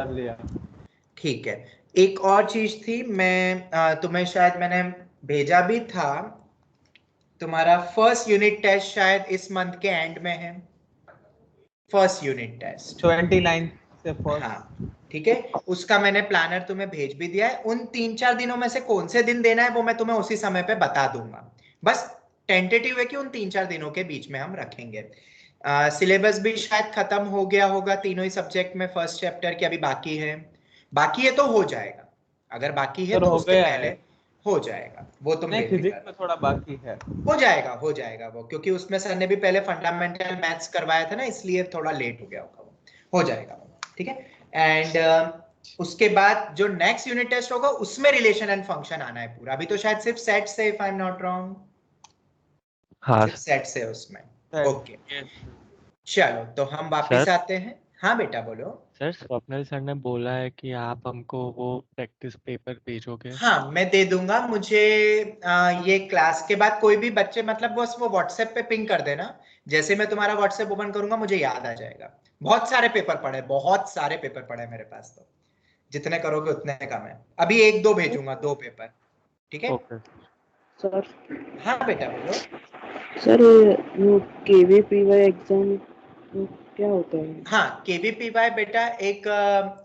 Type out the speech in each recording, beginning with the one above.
कर लिया। ठीक है, एक और चीज थी, मैं तुम्हें शायद मैंने भेजा भी था, तुम्हारा फर्स्ट यूनिट टेस्ट शायद इस मंथ के एंड में है, फर्स्ट यूनिट टेस्ट। 29 से फर्स्ट। हाँ ठीक है, उसका मैंने प्लानर तुम्हें भेज भी दिया है। उन 3-4 दिनों में से कौन से दिन देना है वो मैं तुम्हें उसी समय पे बता दूंगा। बस टेंटेटिव है कि उन 3-4 दिनों के बीच में हम रखेंगे। सिलेबस भी शायद खत्म हो गया होगा तीनों ही सब्जेक्ट में, फर्स्ट चैप्टर की अभी बाकी है। बाकी है तो हो जाएगा, अगर बाकी है सर तो हो उसके गया पहले है। हो जाएगा, वो तुम नहीं, बेफिक्र फिजिक्स में रहो। थोड़ा बाकी है। हो जाएगा वो, क्योंकि उसमें सर ने भी पहले फंडामेंटल मैथ्स करवाया था ना, इसलिए थोड़ा लेट हो गया होगा वो। हो जाएगा वो, ठीक है। एंड उसके बाद जो नेक्स्ट यूनिट टेस्ट होगा उसमें रिलेशन एंड फंक्शन आना है पूरा। अभी तो शायद सिर्फ सेट से, if I am not wrong, हाँ सिर्फ सेट से उसमें। Okay Yes. चलो, तो हम वापिस सर। आते हैं। हाँ बेटा बोलो। सर स्वप्निल सर ने बोला है कि आप हमको वो प्रैक्टिस पेपर भेजोगे। हाँ मैं दे दूंगा। मुझे ये क्लास के बाद कोई भी बच्चे, मतलब बस वो व्हाट्सएप पे पिंग कर देना, जैसे मैं तुम्हारा व्हाट्सएप ओपन करूंगा मुझे याद आ जाएगा। बहुत सारे पेपर पड़े, बहुत सारे पेपर पड़े मेरे पास, तो जितने करोगे उतने कम है। अभी 1-2 भेजूंगा, 2 पेपर, ठीक है। Okay sir. हाँ बेटा बोलो। सर वो KVPY एग्जाम क्या होता है? हाँ केवीपीवाई बेटा एक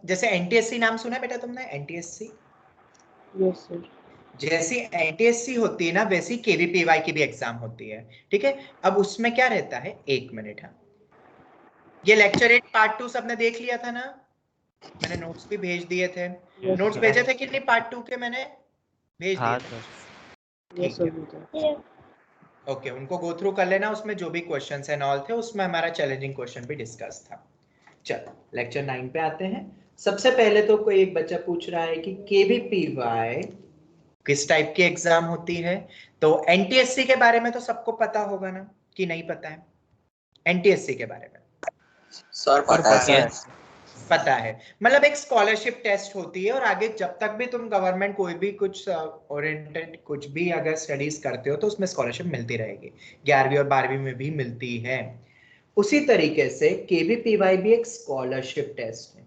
जैसे एनटीएससी नाम सुना है बेटा तुमने, एनटीएससी? Yes sir. जैसी एनटीएससी होती है ना, वैसी केवीपीवाई की भी एग्जाम होती है, ठीक है। अब उसमें क्या रहता है, 1 मिनट। हाँ, ये लेक्चर 8 पार्ट 2 सबने देख लिया था ना, मैंने नोट्स भी भेज दिए थे। Yes notes sir. भेजे थे कि नहीं पार्ट 2 के, मैंने भेज दिए हाँ थे। सर। यस ठीक सर। है, ओके उनको गो थ्रू कर लेना, उसमें जो भी क्वेश्चंस एंड ऑल थे उसमें हमारा चैलेंजिंग क्वेश्चन भी डिस्कस था। चलो लेक्चर 9 पे आते हैं। सबसे पहले तो कोई एक बच्चा पूछ रहा है कि केवीपीवाई किस टाइप की एग्जाम होती है। तो एनटीएससी के बारे में तो सबको पता होगा ना, कि नहीं पता है एनटीएससी के बारे में? सर पता है। पता है, मतलब एक स्कॉलरशिप टेस्ट होती है, और आगे जब तक भी तुम गवर्नमेंट कोई भी कुछ ओरिएंटेड कुछ भी अगर स्टडीज करते हो तो उसमें स्कॉलरशिप मिलती रहेगी, 11वीं और 12वीं में भी मिलती है। उसी तरीके से केवीपीवाई भी एक स्कॉलरशिप टेस्ट है।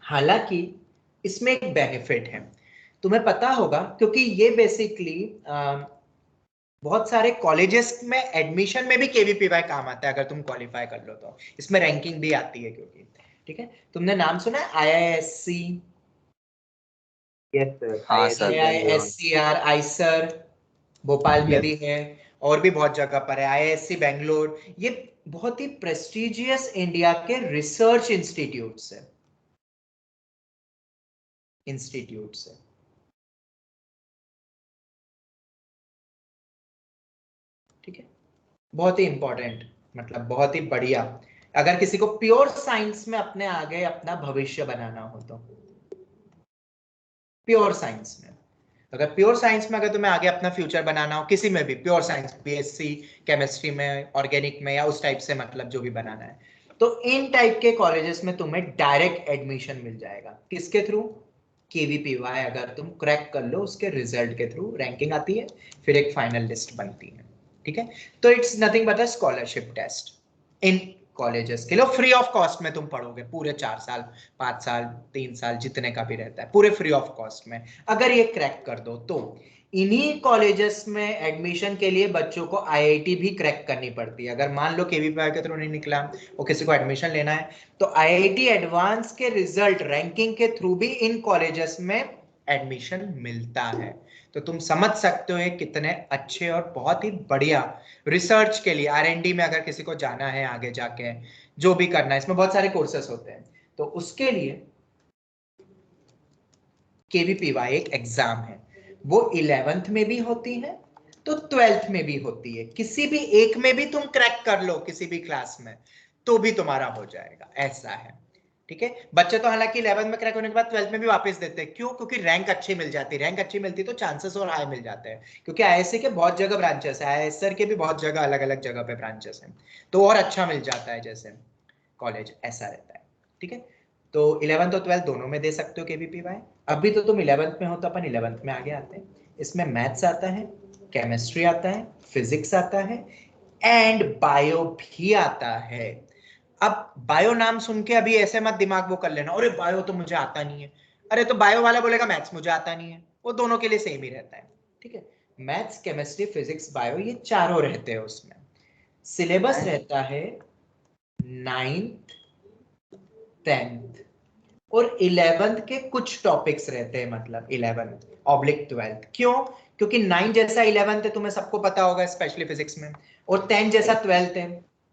हालांकि इसमें एक बेनिफिट है, तुम्हें पता होगा, क्योंकि ये बेसिकली बहुत सारे कॉलेजेस में एडमिशन में भी केवीपीवाई काम आता है, अगर तुम क्वालिफाई कर लो तो इसमें रैंकिंग भी आती है, क्योंकि ठीक है। तुमने नाम सुना है आईआईएससी? Yes sir. हाँ सर। आईआईएससीआर, आईसर भोपाल में Yes. भी है, और भी बहुत जगह पर है, आईआईएससी बेंगलोर। ये बहुत ही प्रेस्टिजियस इंडिया के रिसर्च इंस्टीट्यूट है, ठीक है। बहुत ही इंपॉर्टेंट, मतलब बहुत ही बढ़िया, अगर किसी को प्योर साइंस में अपने आगे अपना भविष्य बनाना हो तो। प्योर साइंस में, अगर प्योर साइंस में अगर तुम्हें आगे अपना फ्यूचर बनाना हो, किसी में भी प्योर साइंस, बीएससी केमिस्ट्री में, ऑर्गेनिक में, या उस टाइप से, मतलब जो भी बनाना है, तो इन टाइप के कॉलेजेस में तुम्हें डायरेक्ट एडमिशन मिल जाएगा। किसके थ्रू? केवीपीवाई अगर तुम क्रैक कर लो, उसके रिजल्ट के थ्रू रैंकिंग आती है, फिर एक फाइनल लिस्ट बनती है, ठीक है। तो it's nothing but a scholarship test in colleges के लिए, फ्री ऑफ कॉस्ट में तुम पढ़ोगे पूरे 4 साल, 5 साल, 3 साल, जितने का भी रहता है, पूरे फ्री ऑफ कॉस्ट में। अगर ये क्रैक कर दो तो इन्हीं कॉलेजेस में एडमिशन के लिए बच्चों को आईआईटी भी क्रैक करनी पड़ती है। अगर मान लो केवीपीवाई के थ्रू नहीं निकला, वो किसी को एडमिशन लेना है, तो आईआईटी एडवांस के रिजल्ट रैंकिंग के थ्रू भी इन कॉलेजेस में एडमिशन मिलता है। तो तुम समझ सकते हो कितने अच्छे और बहुत ही बढ़िया रिसर्च के लिए, आरएनडी में अगर किसी को जाना है आगे जाके, जो भी करना है, इसमें बहुत सारे कोर्सेस होते हैं, तो उसके लिए केवीपीवाई एक एग्जाम है। वो 11th में भी होती है तो 12th में भी होती है, किसी भी एक में भी तुम क्रैक कर लो किसी भी क्लास में तो भी तुम्हारा हो जाएगा, ऐसा है, ठीक है। बच्चे तो हालांकि 11th में क्रैक होने के बाद 12th में भी वापस देते हैं, क्यों? क्योंकि रैंक अच्छी मिल जाती है, रैंक अच्छी मिलती तो चांसेस और हाई मिल जाते हैं, क्योंकि आईएससी के बहुत जगह ब्रांचेस है, आईएसआर के भी बहुत जगह अलग अलग जगह पे ब्रांचेस हैं, तो और अच्छा मिल जाता है जैसे कॉलेज, ऐसा रहता है, ठीक है। तो 11th और 12th दोनों में दे सकते हो केवीपीवाई। अभी तो तुम 11th में हो तो अपन 11th में आगे आते हैं। इसमें मैथ्स आता है, केमिस्ट्री आता है, फिजिक्स आता है, एंड बायो भी आता है। अब बायो नाम सुन के अभी ऐसे मत दिमाग वो कर लेना, अरे बायो तो मुझे आता नहीं है, अरे तो बायो वाला बोलेगा मैथ्स मुझे आता नहीं है, वो दोनों के लिए सेम ही रहता है, ठीक है। मैथ्स, केमिस्ट्री, फिजिक्स, बायो, ये चारों रहते हैं उसमें। सिलेबस रहता है 9th 10th और 11th के कुछ टॉपिक्स रहते हैं, मतलब 11th/12th। क्यों? क्योंकि 9 जैसा 11th है, तुम्हें सबको पता होगा स्पेशली फिजिक्स में, और 10 जैसा 12th है,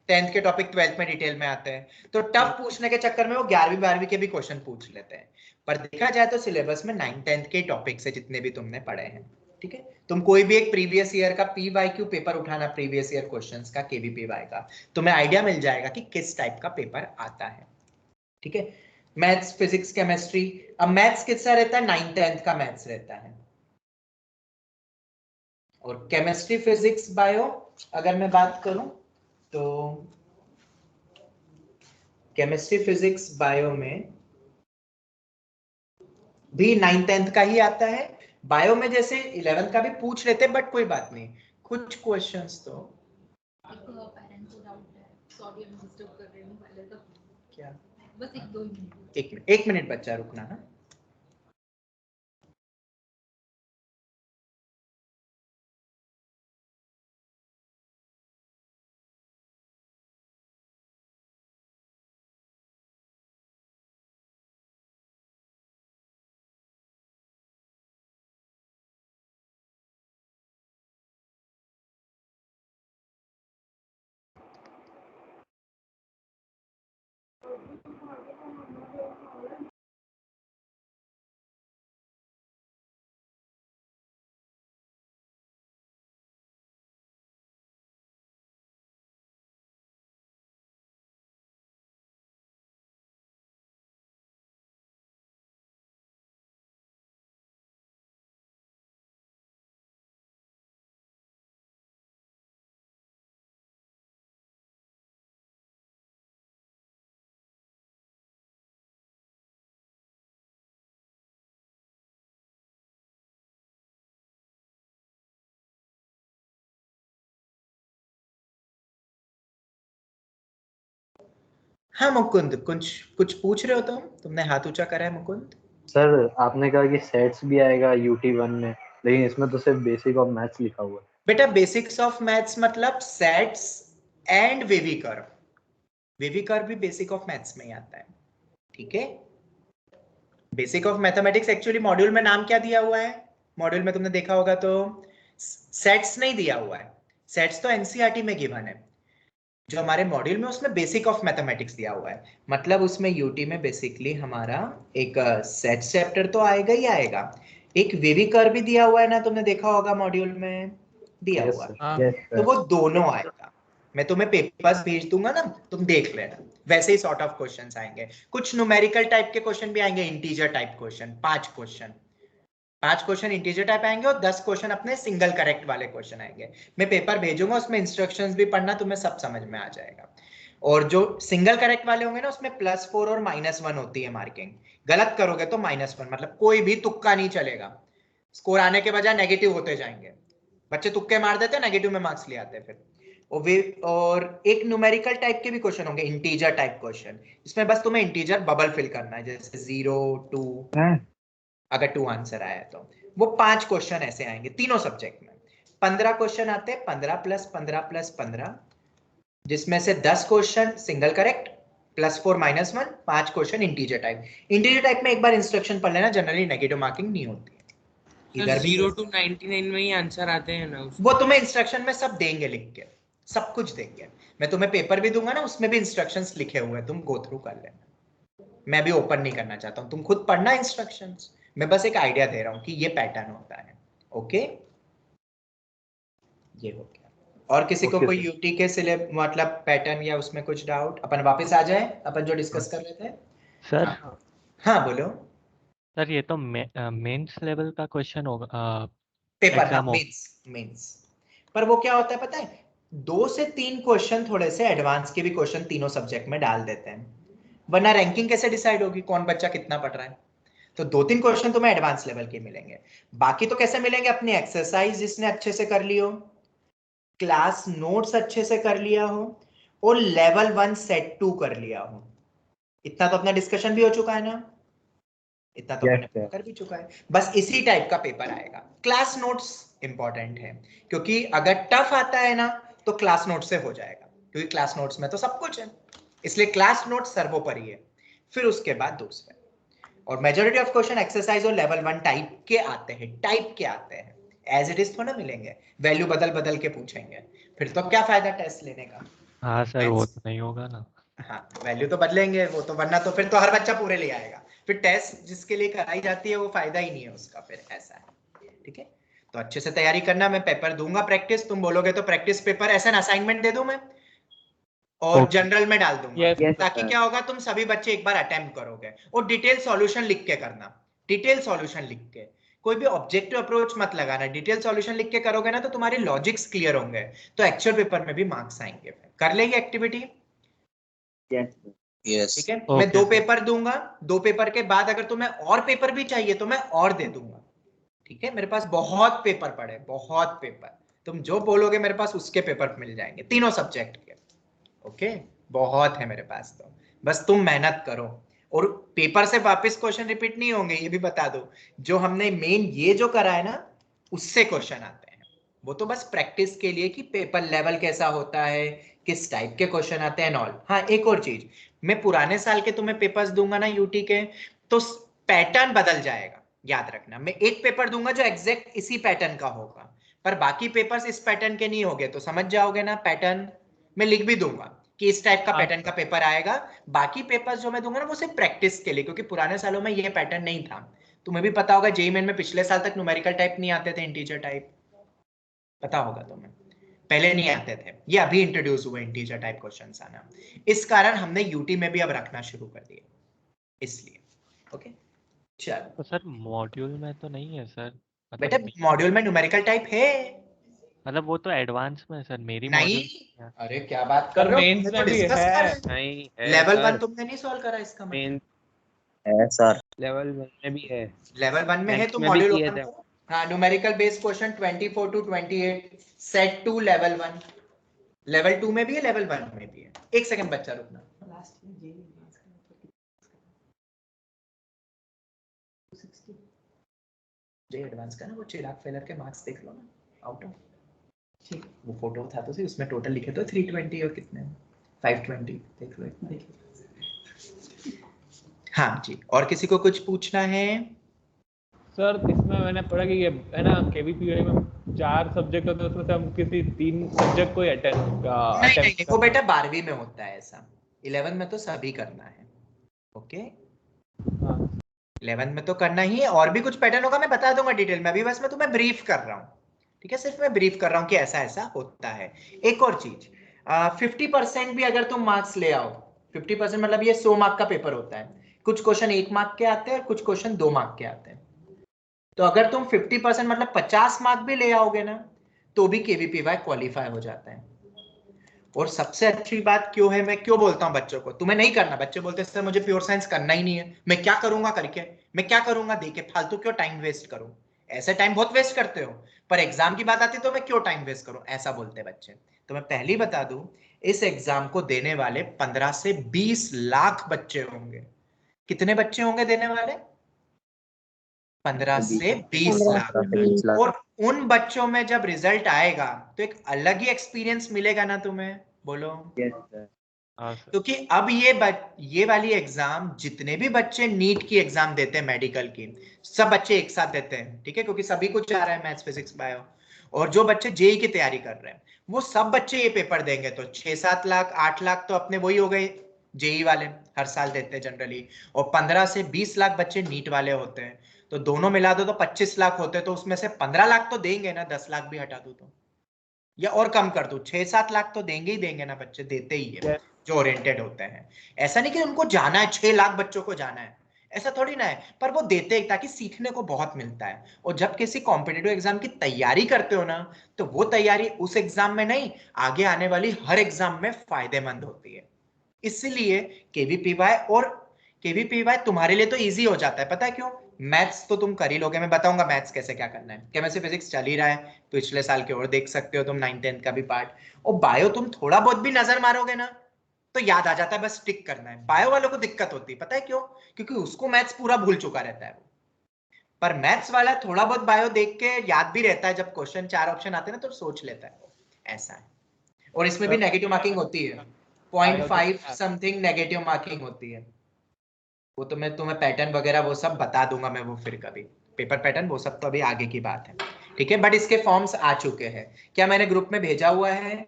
10th के टॉपिक 12th में डिटेल में आते हैं, तो टफ पूछने के चक्कर में वो 11वीं 12वीं के भी क्वेश्चन पूछ लेते हैं। पर देखा जाए तो सिलेबस में 9 10th के टॉपिक्स है जितने भी तुमने पढ़े हैं, ठीक है। तुम कोई भी एक प्रीवियस ईयर का PYQ पेपर उठाना, प्रीवियस ईयर क्वेश्चंस का, KVPY का, तुम्हें आइडिया मिल जाएगा कि किस टाइप का पेपर आता है, ठीक है। मैथ्स, फिजिक्स, केमिस्ट्री, अब मैथ्स कितना रहता है? 9 10th का मैथ्स रहता है, और केमिस्ट्री, फिजिक्स, बायो अगर मैं बात करूं तो केमिस्ट्री, फिजिक्स, बायो में भी 9 10th का ही आता है। बायो में जैसे 11th का भी पूछ लेते हैं, बट कोई बात नहीं, कुछ क्वेश्चंस तो पेरेंट्स को डाउट है, सॉरी मैं डिस्टर्ब कर रही हूं, पहले तो क्या, बस 1-2 मिनट। एक मिनट बच्चा रुकना ना। हाँ मुकुंद, कुछ कुछ पूछ रहे हो तुमने हाथ ऊंचा करा है मुकुंद। सर आपने कहा कि सेट्स भी आएगा UT1 में, लेकिन इसमें तो सिर्फ बेसिक ऑफ मैथ्स लिखा हुआ है। बेटा बेसिक्स ऑफ मैथ्स मतलब sets and wavy curve, wavy curve भी बेसिक ऑफ मैथ्स में ही आता है, ठीक है। Basic of mathematics actually module में नाम क्या दिया हुआ है? मॉड्यूल में तुमने देखा होगा तो सेट्स नहीं दिया हुआ है, सेट्स तो एनसीईआरटी में गिवन है। जो हमारे मॉड्यूल में उसमें बेसिक ऑफ मैथमेटिक्स दिया हुआ है, मतलब उसमें यूटी में बेसिकली हमारा एक सेट चैप्टर तो आएगा ही आएगा, एक वेवी कर्व भी दिया हुआ है ना, तुमने देखा होगा मॉड्यूल में दिया यस हुआ सर, है। यस तो सर। वो दोनों आएगा, मैं तुम्हें पेपर्स भेज दूंगा ना, तुम देख लेना, वैसे ही सॉर्ट ऑफ क्वेश्चंस आएंगे। कुछ न्यूमेरिकल टाइप के क्वेश्चन भी आएंगे, integer type question, 5 question integer type आएंगे और 10 क्वेश्चन अपने सिंगल करेक्ट वाले क्वेश्चन आएंगे। मैं पेपर भेजूंगा, उसमें इंस्ट्रक्शंस भी पढ़ना, तुम्हें सब समझ में आ जाएगा। और जो सिंगल करेक्ट वाले होंगे ना, उसमें +4 और -1 होती है मार्किंग, गलत करोगे तो -1, मतलब कोई भी तुक्का नहीं चलेगा, स्कोर आने के बजाय नेगेटिव होते जाएंगे, बच्चे तुक्के मार देते हैं, नेगेटिव में मार्क्स ले आते हैं फिर। और एक न्यूमेरिकल टाइप के भी क्वेश्चन होंगे, इंटीजर टाइप क्वेश्चन, इसमें बस तुम्हें इंटीजर बबल फिल करना है, जैसे 0 2, अगर 2 आंसर आया तो वो 5 क्वेश्चन ऐसे आएंगे तीनों सब्जेक्ट में। 15 क्वेश्चन आते हैं, 15 + 15 + 15, जिसमें से 10 question single correct, +4 -1, 5 question integer type. Integer type में एक बार इंस्ट्रक्शन पढ़ लेना, जनरली नेगेटिव मार्किंग नहीं होती है। इधर 0 to 99 में ही आंसर आते हैं ना उसमें? वो तुम्हें इंस्ट्रक्शन में सब देंगे लिख के, सब कुछ देंगे। मैं तुम्हें पेपर भी दूंगा ना, उसमें भी इंस्ट्रक्शंस लिखे हुए हैं, तुम गो थ्रू कर लेना। मैं भी ओपन नहीं करना चाहता हूँ, तुम खुद पढ़ना इंस्ट्रक्शंस, मैं बस एक आइडिया दे रहा हूँ कि ये पैटर्न होता है। ओके, ये हो गया। और किसी को कोई यूटी के सिलेब मतलब पैटर्न या उसमें कुछ डाउट? अपन वापस आ जाए, अपन जो डिस्कस कर रहे थे। सर हाँ बोलो। सर ये तो मेंस लेवल का क्वेश्चन होगा, पेपर, हाँ एग्जाम हो। मेंस। पर वो क्या होता है पता है, 2 से 3 क्वेश्चन थोड़े से एडवांस के भी क्वेश्चन तीनों सब्जेक्ट में डाल देते हैं, वरना रैंकिंग कैसे डिसाइड होगी कौन बच्चा कितना पढ़ रहा है? तो 2-3 क्वेश्चन तुम्हें एडवांस लेवल के मिलेंगे, बाकी तो कैसे मिलेंगे? अपनी एक्सरसाइज जिसने अच्छे से कर ली हो, क्लास नोट्स अच्छे से कर लिया हो, और लेवल 1 सेट 2 कर लिया हूं। इतना तो अपना डिस्कशन भी हो चुका है ना, इतना तो अपने कर भी चुका है। बस इसी टाइप का पेपर आएगा। क्लास नोट्स इंपॉर्टेंट है, क्योंकि अगर टफ आता है ना तो क्लास नोट से हो जाएगा, क्योंकि क्लास नोट्स में तो सब कुछ है, इसलिए क्लास नोट सर्वोपरि है। फिर उसके बाद दूसरे, और मेजॉरिटी ऑफ क्वेश्चन एक्सरसाइज और लेवल 1 टाइप के आते हैं, टाइप के आते हैं, एज इट इज थोड़ा मिलेंगे, वैल्यू बदल बदल के पूछेंगे, फिर तो क्या फायदा टेस्ट लेने का। हाँ सर, वो तो नहीं होगा ना। हाँ, वैल्यू तो बदलेंगे वो तो, वरना तो फिर तो हर बच्चा पूरे ले आएगा, फिर टेस्ट जिसके लिए कराई जाती है वो फायदा ही नहीं है उसका, फिर ऐसा है। ठीक है, तो अच्छे से तैयारी करना। मैं पेपर दूंगा प्रैक्टिस, तुम बोलोगे तो प्रैक्टिस पेपर ऐसा असाइनमेंट दे दूं मैं, और जनरल में डाल दूंगा, ताकि क्या होगा, तुम सभी बच्चे एक बार अटेम्प्ट करोगे, और डिटेल सॉल्यूशन लिख के करना, डिटेल सॉल्यूशन लिख के, कोई भी ऑब्जेक्टिव अप्रोच मत लगाना, डिटेल सॉल्यूशन लिख के करोगे ना तो तुम्हारे लॉजिक्स क्लियर होंगे, तो एक्चुअल पेपर में भी मार्क्स आएंगे। कर लेंगे एक्टिविटी? यस। ठीक है, मैं 2 पेपर दूंगा, 2 पेपर के बाद अगर तुम्हें और पेपर भी चाहिए तो मैं और दे दूंगा। ठीक है, मेरे पास बहुत पेपर पड़े, बहुत पेपर, तुम जो बोलोगे मेरे पास उसके पेपर मिल जाएंगे, तीनों सब्जेक्ट के। ओके, बहुत है मेरे पास, तो बस तुम मेहनत करो, और पेपर से वापस क्वेश्चन रिपीट नहीं होंगे, ये भी बता दो। जो हमने मेन ये जो करा है ना, उससे क्वेश्चन आते हैं, वो तो बस प्रैक्टिस के लिए कि पेपर लेवल कैसा होता है, किस टाइप के क्वेश्चन आते हैं ऑल। हाँ, एक और चीज, मैं पुराने साल के तुम्हें पेपर्स दूंगा ना यूटी के, तो पैटर्न बदल जाएगा, याद रखना। मैं एक पेपर दूंगा जो एग्जैक्ट इसी पैटर्न का होगा, पर बाकी पेपर्स इस पैटर्न के नहीं होंगे, तो समझ जाओगे ना पैटर्न। मैं लिख भी दूंगा कि इस टाइप का पैटर्न का पेपर आएगा, बाकी पेपर्स जो मैं दूंगा ना वो सिर्फ प्रैक्टिस के लिए, क्योंकि पुराने सालों में ये पैटर्न नहीं था। तुम्हें भी पता होगा जेईई मेन में पिछले साल तक न्यूमेरिकल टाइप नहीं आते थे, इंटीजर टाइप, पता होगा तुम्हें, पहले नहीं आते थे, ये अभी इंट्रोड्यूस हुए इंटीजर टाइप क्वेश्चंस आना। इस कारण हमने यूटी में भी अब रखना शुरू कर दिया, इसलिए। ओके, चलो। तो सर मॉड्यूल में तो नहीं है सर, बेटा मतलब मॉड्यूल में न्यूमेरिकल टाइप है, मतलब वो तो एडवांस में है सर, मेरी नहीं? मॉड्यूल। अरे क्या बात कर रहे हो, मेंस हमने में तो भी डिस्कस है। करा नहीं है लेवल 1 सर, तुमने नहीं सॉल्व करा, इसका मतलब मेन है सर। लेवल 1 में भी है, लेवल 1 में है मैथ्स तो में भी मॉड्यूल किए 1 थे। को, हाँ, numerical based question 24 to 28 set 2 level 1, level 2 में भी है, लेवल 1 में भी है। एक सेकंड बच्चा रुकना, जे एडवांस का ना वो चिराग फेलर के मार्क्स देख लो ना, आउट ऑफ, ठीक, वो फोटो था तो उसमें टोटल लिखे तो 320 और कितने 520, देख लो इतना। हाँ जी, और किसी को कुछ पूछना है? सर इसमें मैंने पढ़ा कि ये है ना केवीपीआई में 4 सब्जेक्ट होते हैं, उसमें से हम किसी 3 सब्जेक्ट को नहीं, वो बेटा 12वीं में होता है ऐसा, 11 में तो सभी करना है। ओके, 11 में तो करना ही है, और भी कुछ पैटर्न होगा मैं बता दूंगा डिटेल में, अभी बस मैं तुम्हें ब्रीफ कर रहा हूँ। ठीक है, सिर्फ मैं ब्रीफ कर रहा हूँ कि ऐसा ऐसा होता है। एक और चीज, 50% भी अगर तुम मार्क्स ले आओ, 50% मतलब ये 100 मार्क का पेपर होता है, कुछ क्वेश्चन 1 मार्क के आते हैं और कुछ क्वेश्चन 2 मार्क के आते हैं। तो अगर तुम 50% मतलब 50 मार्क भी ले आओगे ना, तो भी केवीपीवाई क्वालिफाई हो जाता है। और सबसे अच्छी बात क्यों है, मैं क्यों बोलता हूं बच्चों को तुम्हें नहीं करना, बच्चे बोलते हैं सर मुझे प्योर साइंस करना ही नहीं है, मैं क्या करूंगा करके, मैं क्या करूंगा देके, फालतू क्यों टाइम वेस्ट करूं, ऐसे टाइम बहुत वेस्ट करते हो, पर एग्जाम की बात आती तो मैं क्यों टाइम वेस्ट करूं, ऐसा बोलते बच्चे। तो मैं पहले बता दूं, इस एग्जाम को देने वाले 15 से 20 लाख बच्चे होंगे। कितने बच्चे होंगे देने वाले? 15 से 20 लाख। और उन बच्चों में जब रिजल्ट आएगा तो एक अलग ही एक्सपीरियंस मिलेगा ना तुम्हें, बोलो। क्योंकि अब ये वाली एग्जाम जितने भी बच्चे नीट की एग्जाम देते हैं, मेडिकल की, सब बच्चे एक साथ देते हैं, ठीक है, क्योंकि सभी कुछ आ रहा है, मैथ्स फिजिक्स बायो, और जो बच्चे जेई की तैयारी कर रहे हैं वो सब बच्चे ये पेपर देंगे, तो 6-7 लाख 8 लाख तो अपने वही हो गए, जेई वाले हर साल देते हैं जनरली, और 15 से 20 लाख बच्चे नीट वाले होते हैं, तो दोनों मिला दो तो 25 लाख होते हैं, तो उसमें से 15 लाख तो देंगे ना, 10 लाख भी हटा दो तो, या और कम कर दो, 6-7 लाख तो देंगे ही देंगे ना, बच्चे देते ही है जो ओरिएंटेड होते हैं। ऐसा नहीं कि उनको जाना है 6 लाख बच्चों को जाना है, ऐसा थोड़ी ना है, पर वो देते हैं ताकि सीखने को बहुत मिलता है। और जब किसी कॉम्पिटिटिव एग्जाम की तैयारी करते हो ना, तो वो तैयारी उस एग्जाम में नहीं, आगे आने वाली हर एग्जाम में फायदेमंद होती है। इसलिए केवीपीवाई तुम्हारे लिए तो इजी हो जाता है, पता है क्यों? मैथ्स तो तुम कर ही लोगे, मैं बताऊंगा मैथ्स कैसे क्या करना है। केमिस्ट्री फिजिक्स चल ही रहा है, तो पिछले साल के और देख सकते हो तुम 9th-10th का भी पार्ट। और बायो तुम थोड़ा बहुत भी नजर मारोगे ना तो याद आ जाता है, बस टिक करना है। बायो वालों को दिक्कत होती है, पता है क्यों? क्योंकि उसको मैथ्स पूरा भूल चुका रहता है वो। पर मैथ्स वाला थोड़ा बहुत बायो देख के याद भी रहता है, जब क्वेश्चन 4 ऑप्शन आते हैं ना तो सोच लेता है वो, ऐसा है। और इसमें भी नेगेटिव मार्किंग होती है, 0.5 समथिंग नेगेटिव मार्किंग होती है। वो तो मैं तुम्हें पैटर्न वगैरह वो सब बता दूंगा मैं, वो फिर कभी पेपर पैटर्न वो सब तो अभी आगे की बात है, ठीक है। बट इसके फॉर्म्स आ चुके हैं, क्या मैंने ग्रुप में भेजा हुआ है?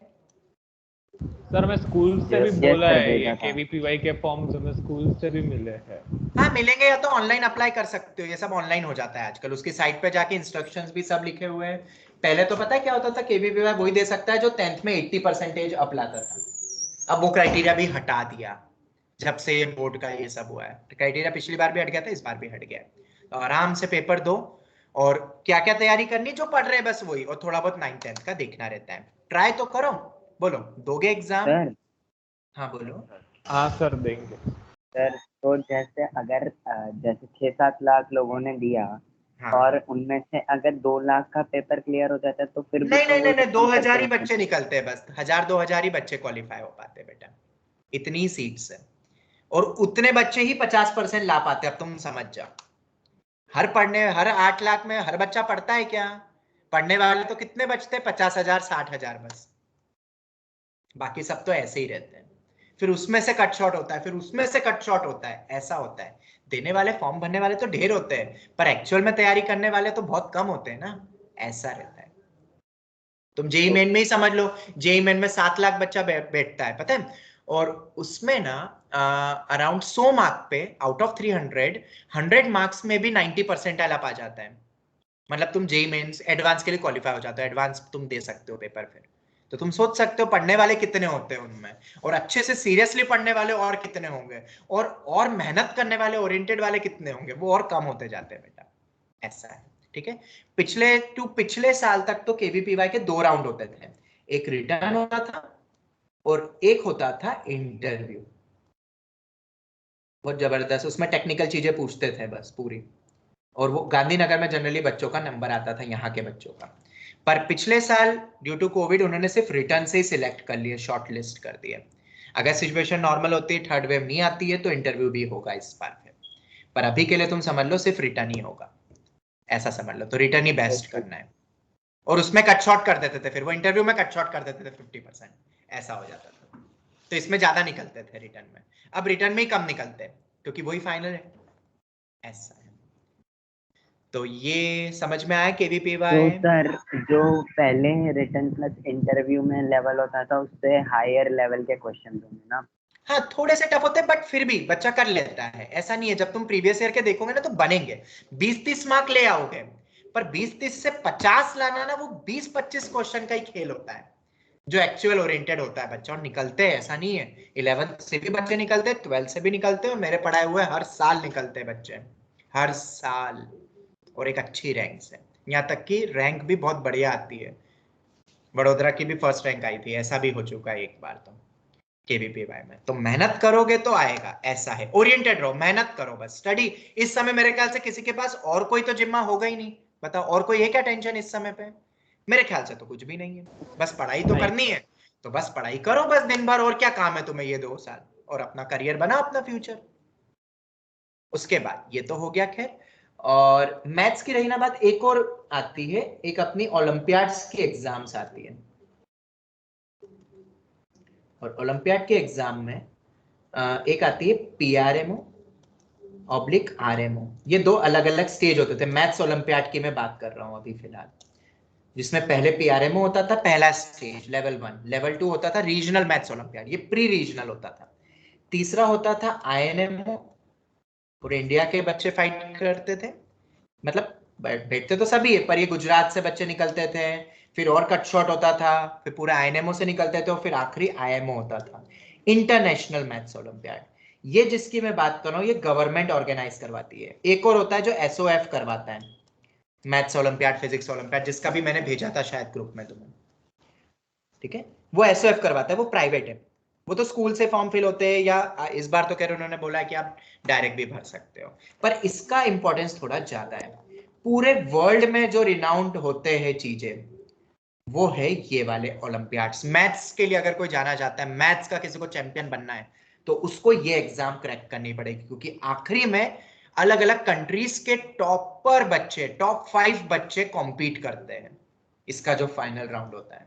सर मैं स्कूल से भी Yes, बोला sir, है, भेजा ये था। केवीपीवाई के फॉर्म्स हमें स्कूल से भी मिले हैं। हाँ मिलेंगे, या तो ऑनलाइन अप्लाई कर सकते हो, ये सब ऑनलाइन हो जाता है आजकल। उसकी साइट पे जाके इंस्ट्रक्शंस भी सब लिखे हुए हैं। पहले तो पता है क्या होता था, केवीपीवाई वही दे सकता है जो 10th में 80% अप लाता था। अब वो क्राइटेरिया भी हटा दिया जब से ये बोर्ड का ये सब हुआ है। क्राइटेरिया पिछली बार भी हट गया था, इस बार भी हट गया है। तो आराम से पेपर दो, और क्या क्या तैयारी करनी जो पढ़ रहे हैं बस वही, और थोड़ा बहुत 9th-10th का देखना रहता है। ट्राई तो करो। बोलो, दोगे एग्जाम? सर हाँ बोलो। हाँ सर देंगे। सर तो जैसे अगर जैसे 6-7 लाख लोगों ने दिया, हाँ। और उनमें से अगर 2 लाख का पेपर क्लियर हो जाता है तो फिर भी नहीं तो नहीं वो नहीं, 2000 ही करते बच्चे निकलते हैं बस, 1000-2000 ही बच्चे क्वालिफाई हो पाते हैं बेटा, इतनी सीट्स है। और उतने बच्चे ही 50% ला पाते हैं। अब तुम समझ जाओ, हर 8 लाख में हर बच्चा पढ़ता है क्या? पढ़ने वाले तो कितने बचते हैं? 50,000 60,000 बस, बाकी सब तो ऐसे ही रहते हैं। फिर उसमें से कट शॉट होता है, फिर उसमें से कट शॉट होता है, ऐसा होता है। देने वाले फॉर्म भरने वाले तो ढेर होते हैं, पर एक्चुअल में तैयारी करने वाले तो बहुत कम होते हैं ना, ऐसा रहता है। तुम जेई मेन में ही समझ लो, जेई मेन में 7 लाख बच्चा बैठता है, पता है? और उसमें ना अराउंड 100 मार्क पे आउट ऑफ 300 100 मार्क्स में भी 90 परसेंटाइल आ जाता है। मतलब तुम जेई मेंस एडवांस के लिए क्वालिफाई हो जाते हो, एडवांस तुम दे सकते हो पेपर। फिर तो तुम सोच सकते हो पढ़ने वाले कितने होते हैं उनमें, और अच्छे से सीरियसली पढ़ने वाले और कितने होंगे, और मेहनत करने वाले ओरिएंटेड वाले कितने होंगे, वो और कम होते जाते हैं बेटा, ऐसा है, ठीक है। पिछले साल तक तो केवीपीवाई के 2 राउंड होते थे, एक रिटर्न होता था और एक होता था इंटरव्यू। बहुत जबरदस्त, उसमें टेक्निकल चीजें पूछते थे बस पूरी, और वो गांधीनगर में जनरली बच्चों का नंबर आता था, यहाँ के बच्चों का। पर पिछले साल ड्यू टू कोविड उन्होंने सिर्फ रिटर्न से ही सिलेक्ट कर लिए, शॉर्ट लिस्ट कर दिए। अगर सिचुएशन नॉर्मल होती है, थर्ड वेव नहीं आती है, तो इंटरव्यू भी होगा इस बार फिर। पर अभी के लिए तुम समझ लो सिर्फ रिटर्न ही होगा, ऐसा समझ लो। तो रिटर्न ही बेस्ट करना है, और उसमें कट शॉर्ट कर देते थे, फिर वो इंटरव्यू में कट शॉर्ट कर देते थे 50%, ऐसा हो जाता था। तो इसमें ज्यादा निकलते थे रिटर्न में, अब रिटर्न में ही कम निकलते हैं क्योंकि वही फाइनल है, ऐसा है। तो ये समझ में आया केवीपीवाई? तो सर जो पहले रिटर्न प्लस इंटरव्यू में लेवल होता था उससे हायर लेवल के क्वेश्चन होंगे ना? हाँ थोड़े से टफ होते हैं, बट फिर भी बच्चा कर लेता है, ऐसा नहीं है। जब तुम प्रीवियस ईयर के देखोगे ना तो बनेंगे, 20-30 मार्क ले आओगे, पर 20-30 से 50 लाना ना, वो 20-25 क्वेश्चन का ही खेल होता है जो एक्चुअल ओरिएंटेड होता है बच्चा, और निकलते हैं, ऐसा नहीं है। 11th से भी बच्चे निकलते हैं, 12th से भी निकलते हैं, और मेरे पढ़ाए हुए हर साल निकलते हैं बच्चे, हर साल, और एक अच्छी रैंक से। यहाँ तक कि रैंक भी बहुत बढ़िया आती है, वडोदरा की भी फर्स्ट रैंक आई थी, ऐसा भी हो चुका है एक बार तो केवीपीवाई में। तो मेहनत करोगे तो आएगा, ऐसा है। ओरिएंटेड रहो, मेहनत करो बस, स्टडी। इस समय मेरे ख्याल से किसी के पास और कोई तो जिम्मा होगा ही नहीं, बताओ और कोई है क्या टेंशन इस समय पे? मेरे ख्याल से तो कुछ भी नहीं है, बस पढ़ाई तो करनी है, तो बस पढ़ाई करो बस दिन भर, और क्या काम है तुम्हें ये 2 साल, और अपना करियर बनाओ, अपना फ्यूचर। उसके बाद ये तो हो गया खैर। और मैथ्स की रही ना बात, एक और आती है, एक अपनी ओलंपियाड्स की एग्जाम्स आती है, और ओलंपियाड के एग्जाम में एक आती है पीआरएमओ ऑब्लिक आरएमओ। ये 2 अलग अलग स्टेज होते थे। मैथ्स ओलंपियाड की मैं बात कर रहा हूं अभी फिलहाल, जिसमें पहले पीआरएमओ होता था, पहला स्टेज लेवल 1, लेवल 2 होता था रीजनल मैथ्स ओलंपियाड, ये प्री रीजनल होता था। तीसरा होता था आईएनएमओ, पूरे इंडिया के बच्चे फाइट करते थे, मतलब बैठते तो सभी है, पर ये गुजरात से बच्चे निकलते थे, फिर और कट शॉट होता था, फिर पूरे आईएनएमओ से निकलते थे, और फिर आखिरी आईएमओ होता था, इंटरनेशनल मैथ्स ओलंपियाड। ये जिसकी मैं बात कर रहा हूँ, ये गवर्नमेंट ऑर्गेनाइज करवाती है। एक और होता है जो एसओएफ करवाता है, मैथ्स ओलंपियाड, फिजिक्स ओलंपियाड, जिसका भी मैंने भेजा था शायद ग्रुप में तुम्हें, ठीक है। वो एसओएफ करवाता है, वो प्राइवेट है, वो तो स्कूल से फॉर्म फिल होते हैं, या इस बार तो कह रहे उन्होंने बोला है कि आप डायरेक्ट भी भर सकते हो, पर इसका इंपॉर्टेंस थोड़ा ज्यादा है। पूरे वर्ल्ड में जो रिनाउंड होते हैं चीजें, वो है ये वाले ओलंपियाड्स। मैथ्स के लिए अगर कोई जाना चाहता है, मैथ्स का किसी को चैंपियन बनना है, तो उसको ये एग्जाम क्रैक करनी पड़ेगी, क्योंकि आखिरी में अलग अलग कंट्रीज के टॉपर बच्चे, टॉप 5 बच्चे कॉम्पीट करते हैं, इसका जो फाइनल राउंड होता है।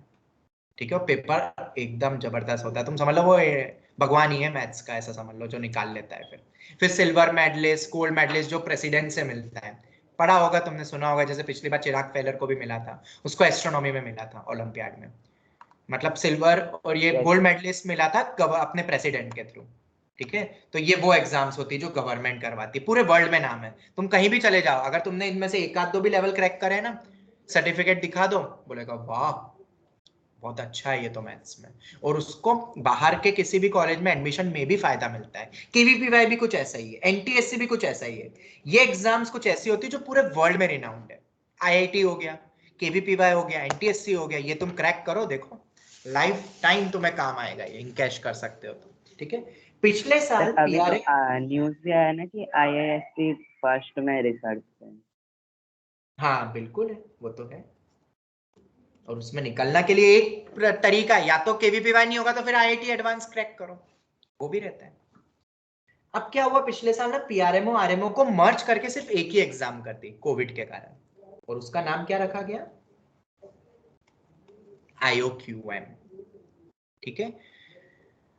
ठीक है, पेपर एकदम जबरदस्त होता है, तुम समझ लो वो भगवान ही है मैथ्स का, ऐसा समझ लो, जो निकाल लेता है। फिर सिल्वर मेडलिस्ट, गोल्ड मेडलिस्ट जो प्रेसिडेंट से मिलता है, पढ़ा होगा तुमने, सुना होगा, जैसे पिछली बार चिराग फेलर को भी मिला था, उसको एस्ट्रोनॉमी में मिला था ओलंपियाड में, मतलब सिल्वर, और ये गोल्ड मेडलिस्ट मिला था अपने प्रेसिडेंट के थ्रू। ठीक है, तो ये वो एग्जाम्स होती है जो गवर्नमेंट करवाती है, पूरे वर्ल्ड में नाम है, तुम कहीं भी चले जाओ, अगर तुमने इनमें से एक आध दो भी लेवल क्रैक करे ना, सर्टिफिकेट दिखा दो, बोलेगा वाह बहुत अच्छा है ये तो मैथ्स में, और उसको बाहर के किसी भी कॉलेज में एडमिशन में भी फायदा मिलता है। केवीपीवाई भी कुछ ऐसा ही है, एनटीएससी भी कुछ ऐसा ही है। ये एग्जाम्स कुछ ऐसी होती है जो पूरे वर्ल्ड में रिनाउंड है। आईआईटी हो गया, केवीपीवाई हो गया, एनटीएससी हो गया, ये तुम क्रैक करो, देखो लाइफ टाइम तुम्हें काम आएगा, ये इनकैश कर सकते हो तुम। ठीक है, पिछले साल अभी तो न्यूज भी आया ना कि आईआईएससी फर्स्ट में रिसर्च है। हाँ बिल्कुल है, वो तो है, और उसमें निकलना के लिए एक तरीका, या तो केवीपीवाई नहीं होगा तो फिर आईआईटी एडवांस क्रैक करो, वो भी रहता है। अब क्या हुआ, पिछले साल ना पीआरएमओ आरएमओ को मर्ज करके सिर्फ एक ही एग्जाम कर दी कोविड के कारण, और उसका नाम क्या रखा गया, IOQM। ठीक है,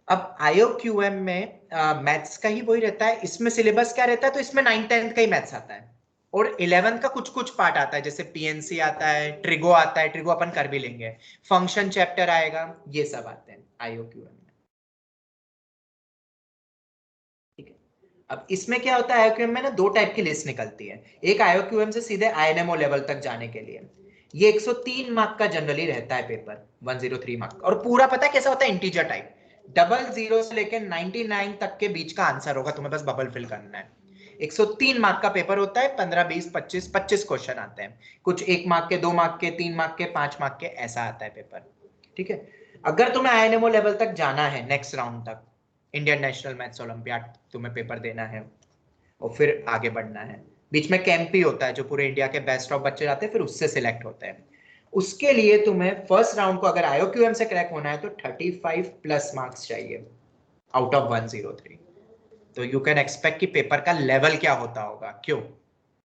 अब IOQM में मैथ्स का ही वही रहता है, इसमें सिलेबस क्या रहता है, तो इसमें 9th 10th का ही मैथ्स आता है, और 11th का कुछ कुछ पार्ट आता है, जैसे पीएनसी आता है, ट्रिगो आता है, ट्रिगो अपन कर भी लेंगे, फंक्शन चैप्टर आएगा, ये सब आते हैं IOQM में। ठीक है, अब इसमें क्या होता है, IOQM में ना 2 टाइप की लिस्ट निकलती है। एक IOQM से सीधे INMO लेवल तक जाने के लिए, ये 103 मार्क का जनरली रहता है पेपर, 103 मार्क, और पूरा पता है कैसा होता है, इंटीजर टाइप, 00 से लेकर 99 तक के बीच का आंसर होगा, तुम्हें बस बबल फिल करना है। 103 मार्क का पेपर होता है, 15 20 25 क्वेश्चन आते हैं, कुछ 1 मार्क के, 2 मार्क के, 3 मार्क के, 5 मार्क के, ऐसा आता है पेपर। ठीक है, अगर तुम्हें INMO लेवल तक जाना है, नेक्स्ट राउंड तक, इंडियन नेशनल मैथ्स ओलंपियाड तुम्हें पेपर देना है और फिर आगे बढ़ना है, बीच में कैंप भी होता है जो पूरे इंडिया के बेस्ट ऑफ बच्चे जाते हैं, फिर उससे सिलेक्ट होते हैं। उसके लिए तुम्हें फर्स्ट राउंड को अगर IOQM से क्रैक होना है तो 35 प्लस मार्क्स चाहिए आउट ऑफ 103। तो यू कैन एक्सपेक्ट कि पेपर का लेवल क्या होता होगा, क्यों,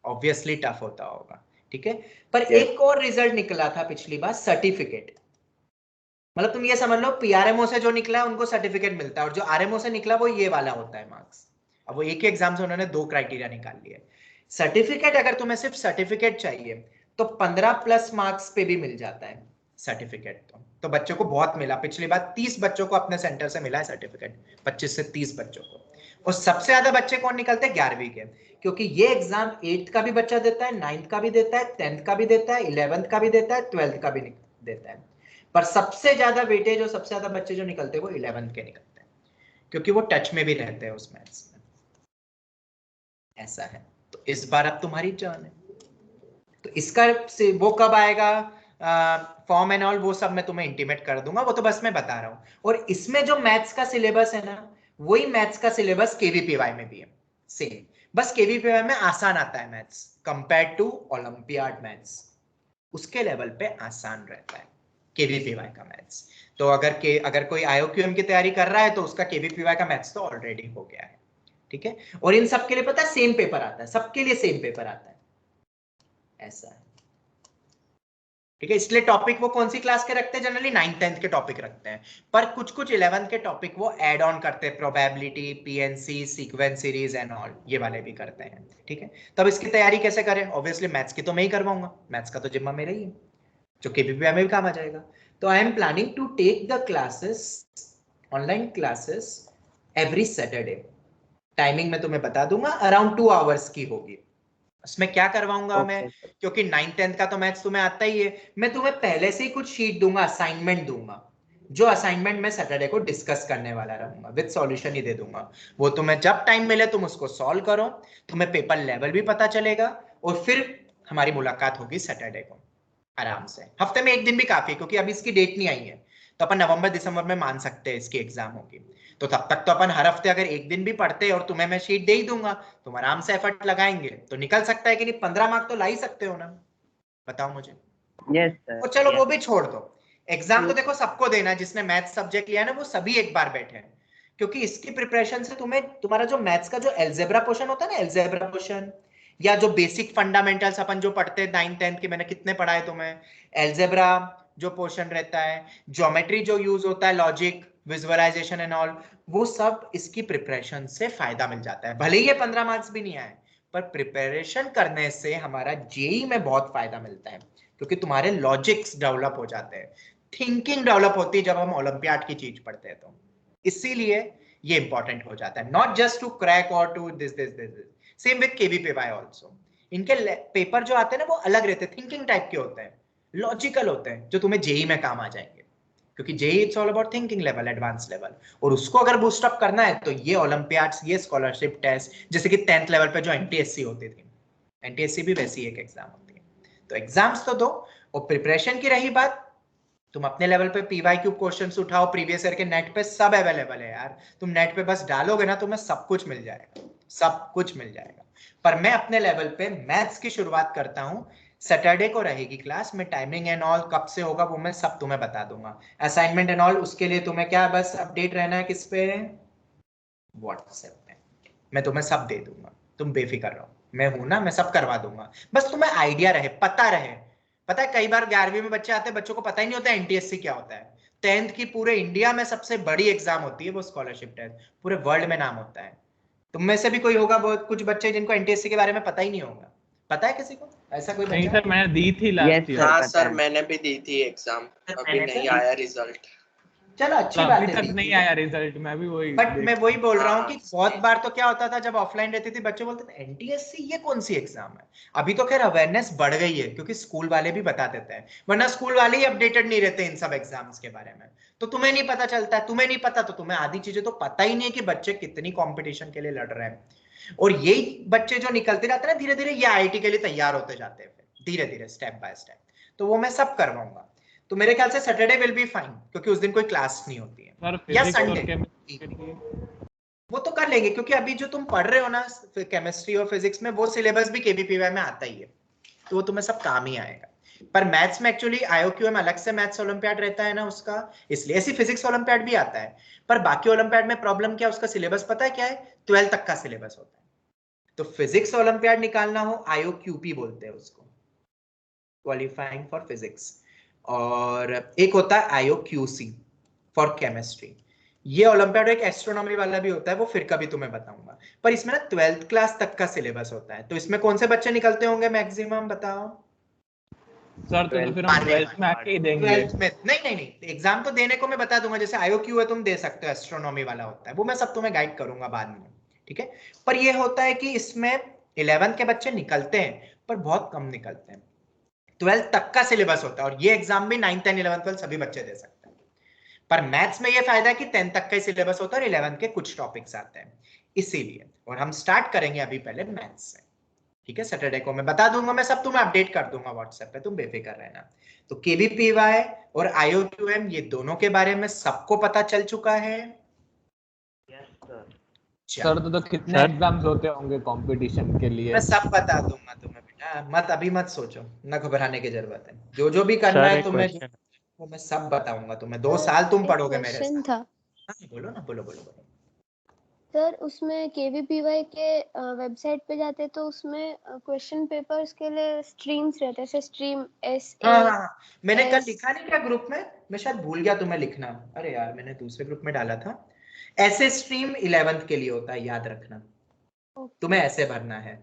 ऑब्वियसली टफ होता होगा। ठीक है, पर एक और रिजल्ट निकला था पिछली बार, सर्टिफिकेट, मतलब तुम ये समझ लो पीआरएमओ से जो निकला है उनको सर्टिफिकेट मिलता है, और जो आरएमओ से निकला वो ये वाला होता है मार्क्स। अब वो एक ही एग्जाम से उन्होंने 2 क्राइटेरिया निकाल लिए। सर्टिफिकेट, अगर तुम्हें सिर्फ सर्टिफिकेट चाहिए तो 15 प्लस मार्क्स पे भी मिल जाता है सर्टिफिकेट, तो बच्चों को बहुत मिला, पिछली बार 30 बच्चों को अपने सेंटर से मिला है सर्टिफिकेट, 25 से 30 बच्चों को। और सबसे ज्यादा बच्चे कौन निकलते हैं, 11वीं के, क्योंकि ये एग्जाम 8th का भी बच्चा देता है, 9th का भी देता है, 10th का भी देता है, 11th का भी देता है, 12th का भी देता है, पर सबसे ज्यादा वेटेज और सबसे ज्यादा बच्चे जो निकलते हैं वो 11th के निकलते हैं, क्योंकि वो टच में भी रहते हैं उस मैथ्स में, ऐसा है। तो इस बार अब तुम्हारी टर्न है, तो इसका से वो कब आएगा फॉर्म एंड ऑल, वो सब मैं तुम्हें इंटीमेट कर दूंगा, वो तो बस मैं बता रहा हूँ। और इसमें जो मैथ्स का सिलेबस है ना, वही मैथ्स का सिलेबस केवीपीवाई में भी है सेम, बस केवीपीवाई में आसान आता है maths compare to olympiad maths, उसके लेवल पे आसान रहता है केवीपीवाई का मैथ्स। तो अगर कोई IOQM की तैयारी कर रहा है तो उसका केवीपीवाई का मैथ्स तो ऑलरेडी हो गया है। ठीक है, और इन सबके लिए पता है सेम पेपर आता है, सबके लिए सेम पेपर आता है, ऐसा है। ठीक है, इसलिए टॉपिक वो कौन सी क्लास के रखते हैं, जनरली 9th 10th के टॉपिक रखते हैं, पर कुछ कुछ 11th के टॉपिक वो ऐड ऑन करते हैं, probability, PNC, sequence series and all, ये वाले भी करते हैं। ठीक है, तब इसकी तैयारी कैसे करें, ऑब्वियसली मैथ्स की तो मैं ही करवाऊंगा, मैथ्स का तो जिम्मा मेरा ही है, जो केवीपीवाई में भी काम आ जाएगा। तो I am planning to take the classes, online classes every Saturday, timing में तुम्हें बता दूंगा, अराउंड 2 आवर्स की होगी। उसमें क्या करवाऊंगा मैं, क्योंकि 9th 10th का तो मैथ्स तुम्हें आता ही है, मैं तुम्हें पहले से ही कुछ शीट दूंगा, असाइनमेंट दूंगा, जो असाइनमेंट मैं सैटरडे को डिस्कस करने वाला रहूंगा, विद सॉल्यूशन ही दे दूंगा, वो तुम्हें जब टाइम मिले तुम उसको सॉल्व करो, तुम्हें पेपर लेवल भी पता चलेगा, और फिर हमारी मुलाकात होगी सैटरडे को आराम से, हफ्ते में 1 दिन भी काफी है, क्योंकि अभी इसकी डेट नहीं आई है, तो अपन नवंबर दिसंबर में मान सकते हैं इसकी एग्जाम होगी। तो तब तक तो अपन हर हफ्ते अगर एक दिन भी पढ़ते और तुम्हें मैं शीट दे ही दूंगा, तुम आराम से एफर्ट लगाएंगे तो निकल सकता है कि नहीं, 15 मार्क तो ला ही सकते हो ना, बताओ मुझे। Yes sir. और चलो वो भी छोड़ दो, एग्जाम तो देखो सबको देना है, जिसने मैथ्स सब्जेक्ट लिया है ना वो सभी एक बार बैठे हैं, क्योंकि इसकी प्रिपरेशन से तुम्हें तुम्हारा जो मैथ्स का जो एल्जेब्रा पोर्शन होता है ना, एल्जेब्रा पोर्शन या जो बेसिक फंडामेंटल्स अपन जो पढ़ते हैं 9th 10th के, मैंने कितने पढ़ा है तुम्हें, एल्जेब्रा जो पोर्शन रहता है, ज्योमेट्री जो यूज होता है, लॉजिक, विजुअलाइजेशन एंड ऑल, वो सब इसकी प्रिपरेशन से फायदा मिल जाता है। भले ही ये 15 मार्क्स भी नहीं आए, पर प्रिपरेशन करने से हमारा जेई में बहुत फायदा मिलता है, क्योंकि तुम्हारे लॉजिक्स डेवलप हो जाते हैं, थिंकिंग डेवलप होती है जब हम ओलंपियाड की चीज पढ़ते हैं। तो इसीलिए ये इंपॉर्टेंट हो जाता है, नॉट जस्ट टू क्रैक और to this this this. Same with KVPY also, इनके पेपर जो आते हैं ना वो अलग रहते हैं, थिंकिंग टाइप के होते हैं, लॉजिकल होते हैं, जो तुम्हें जेई में काम आ जाएंगे, क्योंकि JEE it's all about thinking level, advance level, और उसको अगर बूस्ट अप करना है तो ये ओलंपियाड्स, ये स्कॉलरशिप टेस्ट, जैसे कि 10th लेवल पे जो एनटीएससी होती थी, एनटीएससी भी वैसी एक एग्जाम होती है। तो एग्जाम्स तो दो, और प्रिपरेशन की रही बात, तुम अपने लेवल पे पीवाईक्यू क्वेश्चंस उठाओ, प्रीवियस ईयर के नेट पे सब अवेलेबल है यार, तुम नेट पे बस डालोगे ना तुम्हें सब कुछ मिल जाएगा, सब कुछ मिल जाएगा। पर मैं अपने लेवल पे मैथ्स की शुरुआत करता हूँ, सैटरडे को रहेगी क्लास में, टाइमिंग एंड ऑल कब से होगा वो मैं सब तुम्हें बता दूंगा, असाइनमेंट एंड ऑल उसके लिए तुम्हें क्या बस अपडेट रहना है, किस पे, व्हाट्सएप पे, मैं तुम्हें सब दे दूंगा, तुम बेफिक्र रहो, मैं हूं ना, मैं सब करवा दूंगा, बस तुम्हें आइडिया रहे, पता रहे। पता है कई बार 11वीं में बच्चे आते हैं, बच्चों को पता ही नहीं होता एनटीएससी क्या होता है। 10th की पूरे इंडिया में सबसे बड़ी एग्जाम होती है वो स्कॉलरशिप टेस्ट, पूरे वर्ल्ड में नाम होता है। तुम में से भी कोई होगा बहुत कुछ बच्चे जिनको एनटीएससी के बारे में पता ही नहीं होगा, पता है किसी को ऐसा कोई नहीं बच्चा? सर, मैंने दी थी लास्ट ईयर। हाँ सर, मैंने भी दी थी एग्जाम, अभी नहीं आया रिजल्ट। चलो अच्छी बात अभी है, तक नहीं आया रिजल्ट, मैं भी वही बट मैं वही बोल रहा हूँ कि हाँ। बहुत बार तो क्या होता था जब ऑफलाइन रहती थी, बच्चे बोलते थे एनटीएससी ये कौन सी एग्जाम है। अभी तो खैर अवेयरनेस बढ़ गई है, क्योंकि स्कूल वाले भी बता देते हैं, वरना स्कूल वाले ही अपडेटेड नहीं रहते इन सब एग्जाम्स के बारे में, तो तुम्हें नहीं पता चलता है, तुम्हें नहीं पता तो तुम्हें आधी चीजें तो पता ही नहीं है कि बच्चे कितनी कॉम्पिटिशन के लिए लड़ रहे हैं। और यही बच्चे जो निकलते जाते हैं धीरे धीरे, ये आईआईटी के लिए तैयार होते जाते हैं धीरे धीरे, स्टेप बाय स्टेप, तो वो मैं सब करवाऊंगा। तो मेरे ख्याल से सैटरडे विल बी फाइन, क्योंकि उस दिन कोई क्लास नहीं होती है, या संडे वो तो कर लेंगे, क्योंकि अभी जो तुम पढ़ रहे हो ना केमिस्ट्री और फिजिक्स में, वो सिलेबस भी केवीपीवाई में आता ही है, तो वो तुम्हें सब काम ही आएगा। पर मैथ्स में एक्चुअली आईओक्यूएम अलग से मैथ्स ओलंपियाड रहता है ना उसका, इसलिए ऐसी फिजिक्स ओलंपियाड भी आता है। पर बाकी ओलंपियाड में प्रॉब्लम क्या, उसका सिलेबस पता है क्या है, 12 तक का सिलेबस होता है। तो फिजिक्स ओलंपियाड निकालना हो, आईओक्यूपी बोलते हैं उसको, क्वालिफाइंग फॉर फिजिक्स, और एक होता है आईओक्यूसी फॉर केमिस्ट्री। ये ओलंपियाड एक एस्ट्रोनॉमी वाला भी होता है, वो फिर कभी तुम्हें बताऊंगा। पर इसमें ना 12th क्लास तक का सिलेबस होता है, तो इसमें कौन से बच्चे निकलते होंगे मैक्सिमम, बताओ सर? तो फिर हम 12th में आके ही देंगे। 12th में नहीं, एग्जाम तो देने को मैं बता दूंगा, जैसे आईओक्यू है तुम दे सकते हो, एस्ट्रोनॉमी वाला होता है, वो मैं सब तुम्हें गाइड करूंगा बाद में, ठीक है। पर ये होता है कि इसमें 11th के बच्चे निकलते हैं, पर बहुत कम निकलते हैं, 12th तक का सिलेबस होता है, और ये एग्जाम भी 9th 10th 11th 12th सभी बच्चे दे सकते हैं। पर मैथ्स में ये फायदा है कि 10th तक का ही सिलेबस होता है और 11th के कुछ टॉपिक्स आते हैं, इसीलिए। और हम स्टार्ट करेंगे अभी पहले मैथ्स से, ठीक है। सैटरडे को मैं बता दूंगा, मैं सब तुम्हें अपडेट कर दूंगा व्हाट्सएप पे, तुम बेफिक्र रहना। तो केवीपीवाई और आईओक्यूएम ये दोनों के बारे में सबको पता चल चुका है। सर तो कितने एग्जाम्स होते होंगे कंपटीशन के लिए? मैं सब बता दूंगा तुम्हें बेटा, अभी मत सोचो, ना घबराने की जरूरत है, जो भी करना है तुम्हें वो मैं सब बताऊंगा तुम्हें। 2 साल तुम पढ़ोगे मेरे साथ। था। बोलो ना, बोलो। सर उसमें केवीपीवाई के वेबसाइट पे जाते तो उसमें क्वेश्चन पेपर्स के लिए स्ट्रीम्स रहते हैं, स्ट्रीम एस ए। हाँ, मैंने कल लिखा नहीं क्या ग्रुप में, मैं शायद भूल गया तुम्हें लिखना, अरे यार मैंने दूसरे ग्रुप में डाला था। ऐसे स्ट्रीम 11th के लिए होता है, याद रखना, तुम्हें ऐसे भरना है।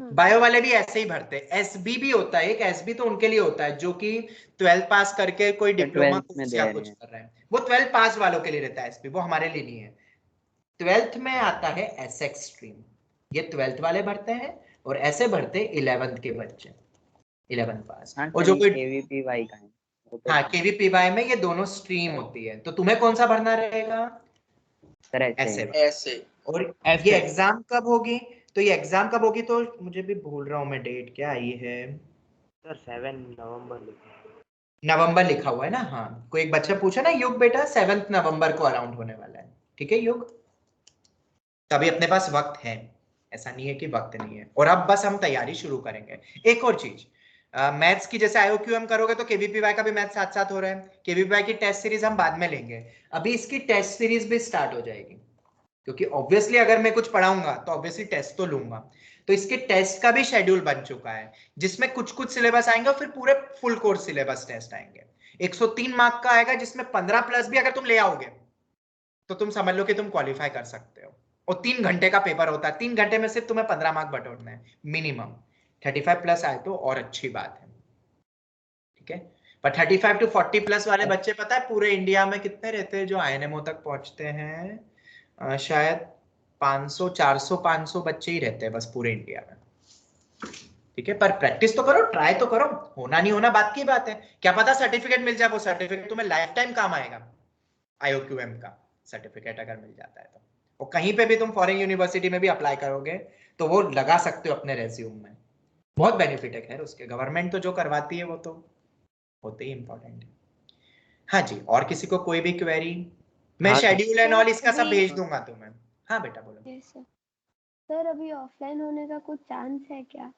बायो वाले भी ऐसे ही भरते हैं। एसबी भी होता है एक, एसबी तो उनके लिए होता है जो कि 12th पास करके कोई डिप्लोमा कोर्स या कुछ कर रहे हैं, वो 12th पास वालों के लिए रहता है एसबी, वो हमारे लिए नहीं है। 12th में आता है एसएक्स स्ट्रीम, ये 12th वाले भरते हैं, और ऐसे भरते 11th के बच्चे, 11th पास। और जो कोई केवीपीवाई का है, हाँ केवीपीवाई में ये दोनों स्ट्रीम होती है, तो तुम्हें कौन सा भरना रहेगा? ऐसे। और ये एग्जाम कब होगी? तो ये एग्जाम कब होगी, तो मुझे भी भूल रहा हूँ मैं, डेट क्या आई है सर 7 नवंबर नवंबर लिखा हुआ है ना, हाँ। कोई एक बच्चा पूछा ना, युग बेटा 7 नवंबर को अराउंड होने वाला है, ठीक है युग। तभी अपने पास वक्त है, ऐसा नहीं है कि वक्त नहीं है। और अब बस हम तैयारी शुरू करेंगे। एक और चीज, मैथ्स की जैसे IOQM करोगे तो KVPY का भी मैथ साथ साथ हो रहा है। KVPY की टेस्ट सीरीज हम बाद में लेंगे, अभी इसकी टेस्ट सीरीज भी स्टार्ट हो जाएगी, क्योंकि ऑब्वियसली अगर मैं कुछ पढ़ाऊंगा तो ऑब्वियसली टेस्ट तो लूंगा। तो इसके टेस्ट का भी शेड्यूल बन चुका है, जिसमें कुछ कुछ सिलेबस आएंगे और फिर पूरे फुल कोर्स सिलेबस टेस्ट आएंगे। 103 मार्क का आएगा, जिसमें 15 प्लस भी अगर तुम ले आओगे तो तुम समझ लो कि तुम क्वालिफाई कर सकते हो। और 3 घंटे का पेपर होता है, 3 घंटे में सिर्फ तुम्हें 15 मार्क बटोरना है मिनिमम। 35 प्लस आए तो और अच्छी बात है, ठीक है। पर 35 to 40 प्लस वाले बच्चे पता है पूरे इंडिया में कितने रहते हैं जो INMO तक पहुंचते हैं? शायद 500 400 500 बच्चे ही रहते हैं बस पूरे इंडिया में, ठीक है। पर प्रैक्टिस तो करो, ट्राई तो करो, होना नहीं होना बात की बात है। क्या पता सर्टिफिकेट मिल जाए, वो सर्टिफिकेट तुम्हें लाइफ टाइम काम आएगा। IOQM का सर्टिफिकेट अगर मिल जाता है तो, और कहीं पे भी तुम फॉरेन यूनिवर्सिटी में भी अप्लाई करोगे तो वो लगा सकते हो अपने रेज्यूम में, बहुत बेनिफिट है। खैर उसके गवर्नमेंट तो जो करवाती है वो तो होते ही इंपॉर्टेंट है। हाँ जी, और किसी को कोई भी क्वेरी? मैं हाँ, शेड्यूल एंड ऑल इसका सब अभी- भेज दूंगा तुम्हें। हाँ बेटा बोलो। Yes, sir. सर अभी ऑफलाइन होने का कुछ चांस है क्या?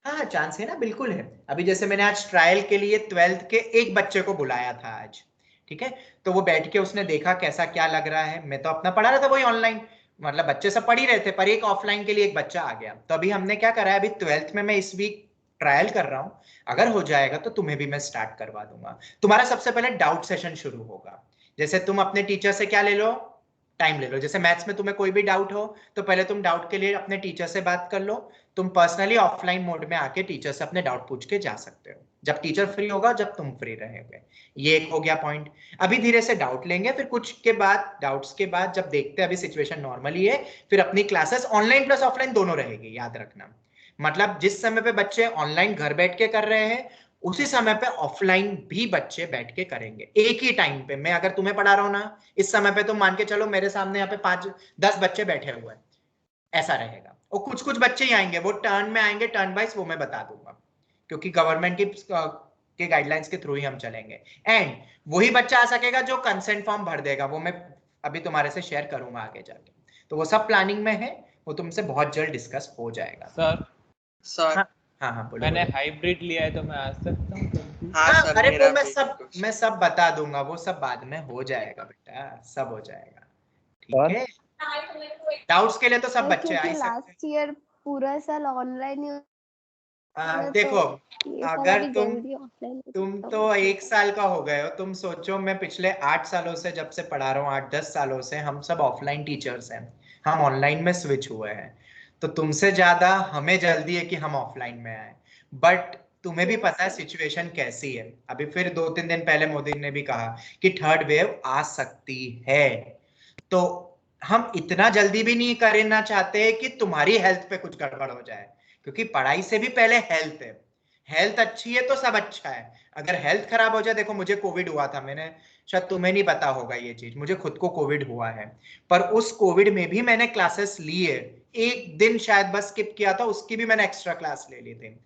हाँ चांस है ना, बिल्कुल है। अभी जैसे मैंने आज ट्रायल के लिए 12th के एक बच्चे को बुलाया था आज, ठीक है। तो वो बैठ के उसने देखा कैसा क्या लग रहा है। मैं तो अपना पढ़ा रहा था वही ऑनलाइन, मतलब बच्चे सब पढ़ ही रहे थे, पर एक ऑफलाइन के लिए एक बच्चा आ गया। तो अभी हमने क्या करा है, अभी 12th में मैं इस वीक ट्रायल कर रहा हूँ, अगर हो जाएगा तो तुम्हें भी मैं स्टार्ट करवा दूंगा। तुम्हारा सबसे पहले डाउट सेशन शुरू होगा। जैसे तुम अपने टीचर से क्या ले लो, टाइम ले लो। जैसे मैथ्स में तुम्हें कोई भी डाउट हो तो पहले तुम डाउट के लिए अपने टीचर से बात कर लो। तुम पर्सनली ऑफलाइन मोड में आके टीचर से अपने डाउट पूछ के जा सकते हो, जब टीचर फ्री होगा, जब तुम फ्री रहेंगे। ये एक हो गया पॉइंट। अभी धीरे से डाउट लेंगे, फिर कुछ के बाद डाउट्स के बाद जब देखते हैं अभी सिचुएशन नॉर्मली है, फिर अपनी क्लासेस ऑनलाइन प्लस ऑफलाइन दोनों रहेगी, याद रखना। मतलब जिस समय पे बच्चे ऑनलाइन घर बैठ के कर रहे हैं, उसी समय पे ऑफलाइन भी बच्चे बैठ के करेंगे एक ही टाइम पे। मैं अगर तुम्हें पढ़ा रहा हूं ना, इस समय पे तुम मान के चलो मेरे सामने यहाँ पे 5-10 बच्चे बैठे हुए हैं, ऐसा रहेगा। और कुछ कुछ बच्चे ही आएंगे, वो टर्न में आएंगे, टर्न वाइज वो मैं बता दूंगा, क्योंकि गवर्नमेंट की के गाइडलाइंस के थ्रू ही हम चलेंगे। एंड वही बच्चा आ सकेगा जो कंसेंट फॉर्म भर देगा, वो मैं अभी तुम्हारे से शेयर करूंगा आगे जाके। तो वो सब प्लानिंग में है, वो तुमसे बहुत जल्द डिस्कस हो जाएगा। सर सर हाँ हाँ बोलो। मैंने बोलो। हाइब्रिड लिया है तो मैं आ सकता हूँ? हाँ हाँ, सर अरे मेरा वो भी मैं सब बता दूंगा, वो सब बाद में हो जाएगा बेटा, सब हो जाएगा, ठीक है। डाउट्स के लिए तो सब बच्चे आ ही सकते लास्ट ईयर पूरा साल ऑनलाइन ही हैं। देखो ये साल अगर अभी जल्दी ऑफलाइन तुम तो 1 साल का हो गए हो, तुम सोचो मैं पिछले 8 सालों से जब से पढ़ा रहा हूँ, 8-10 सालों से हम सब ऑफलाइन टीचर्स हैं, हम ऑनलाइन में स्विच हुए हैं। तो तुमसे ज्यादा हमें जल्दी है कि हम ऑफलाइन में आए। बट तुम्हें भी पता है सिचुएशन कैसी है। अभी फिर 2-3 दिन पहले मोदी ने भी कहा कि थर्ड वेव आ सकती है। तो हम इतना जल्दी भी नहीं करना चाहते कि तुम्हारी हेल्थ पे कुछ गड़बड़ हो जाए, क्योंकि पढ़ाई से भी पहले हेल्थ है। हेल्थ अच्छी है तो सब अच्छा है। अगर हेल्थ खराब हो जाए, देखो मुझे कोविड हुआ था, मैंने शायद तुम्हें नहीं पता होगा ये चीज, मुझे खुद को कोविड हुआ है, पर उस कोविड में भी मैंने क्लासेस ली है। एक दिन शायद बस स्किप किया था, उसकी भी मैंने एक्स्ट्रा क्लास ले ली थी।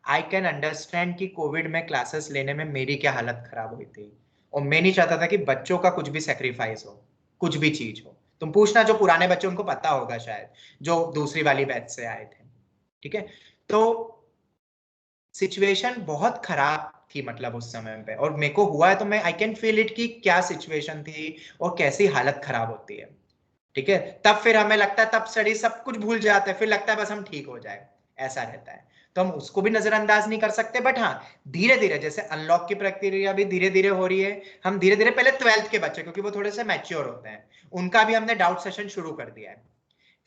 आई कैन अंडरस्टैंड कि कोविड में क्लासेस लेने में मेरी क्या हालत खराब हुई थी, और मैं नहीं चाहता था कि बच्चों का कुछ भी सेक्रीफाइस हो, कुछ भी चीज हो। तुम पूछना जो पुराने बच्चे, उनको पता होगा शायद, जो दूसरी वाली बैच से आए थे, ठीक है। तो सिचुएशन बहुत खराब थी मतलब उस समय पे, और मेरे को हुआ है तो मैं आई कैन फील इट कि क्या सिचुएशन थी और कैसी हालत खराब होती है, ठीक है। तब फिर हमें लगता है, तब स्टडी सब कुछ भूल जाते हैं, फिर लगता है बस हम ठीक हो जाए, ऐसा रहता है। तो हम उसको भी नजरअंदाज नहीं कर सकते। बट हाँ, धीरे धीरे जैसे अनलॉक की प्रक्रिया भी धीरे धीरे हो रही है, हम धीरे धीरे पहले 12th के बच्चे, क्योंकि वो थोड़े से मैच्योर होते हैं, उनका भी हमने डाउट सेशन शुरू कर दिया है।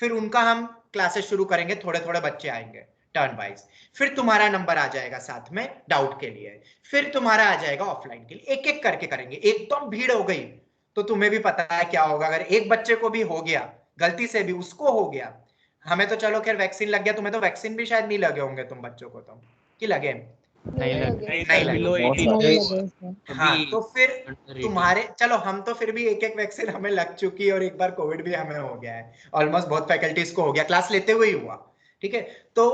फिर उनका हम क्लासेस शुरू करेंगे, थोड़े थोड़े बच्चे आएंगे टर्न वाइज। फिर तुम्हारा नंबर आ जाएगा साथ में डाउट के लिए, फिर तुम्हारा आ जाएगा ऑफलाइन के लिए। एक एक करके करेंगे, एकदम भीड़ हो गई तो तुम्हें भी पता है क्या होगा। अगर एक बच्चे को भी हो गया गलती से भी, उसको हो गया, हमें तो चलो खैर वैक्सीन लग गया, तुम्हें तो वैक्सीन भी शायद नहीं लगे होंगे तुम बच्चों को, तो कि लगे? नहीं लगे। नहीं लगे। बिलो 18 नहीं लगे। हाँ तो फिर under 18 तुम्हारे, चलो हम तो फिर भी एक एक वैक्सीन हमें लग चुकी है, और एक बार कोविड भी हमें हो गया है, ऑलमोस्ट बहुत फैकल्टीज को हो गया, क्लास लेते हुए ही हुआ, ठीक है। तो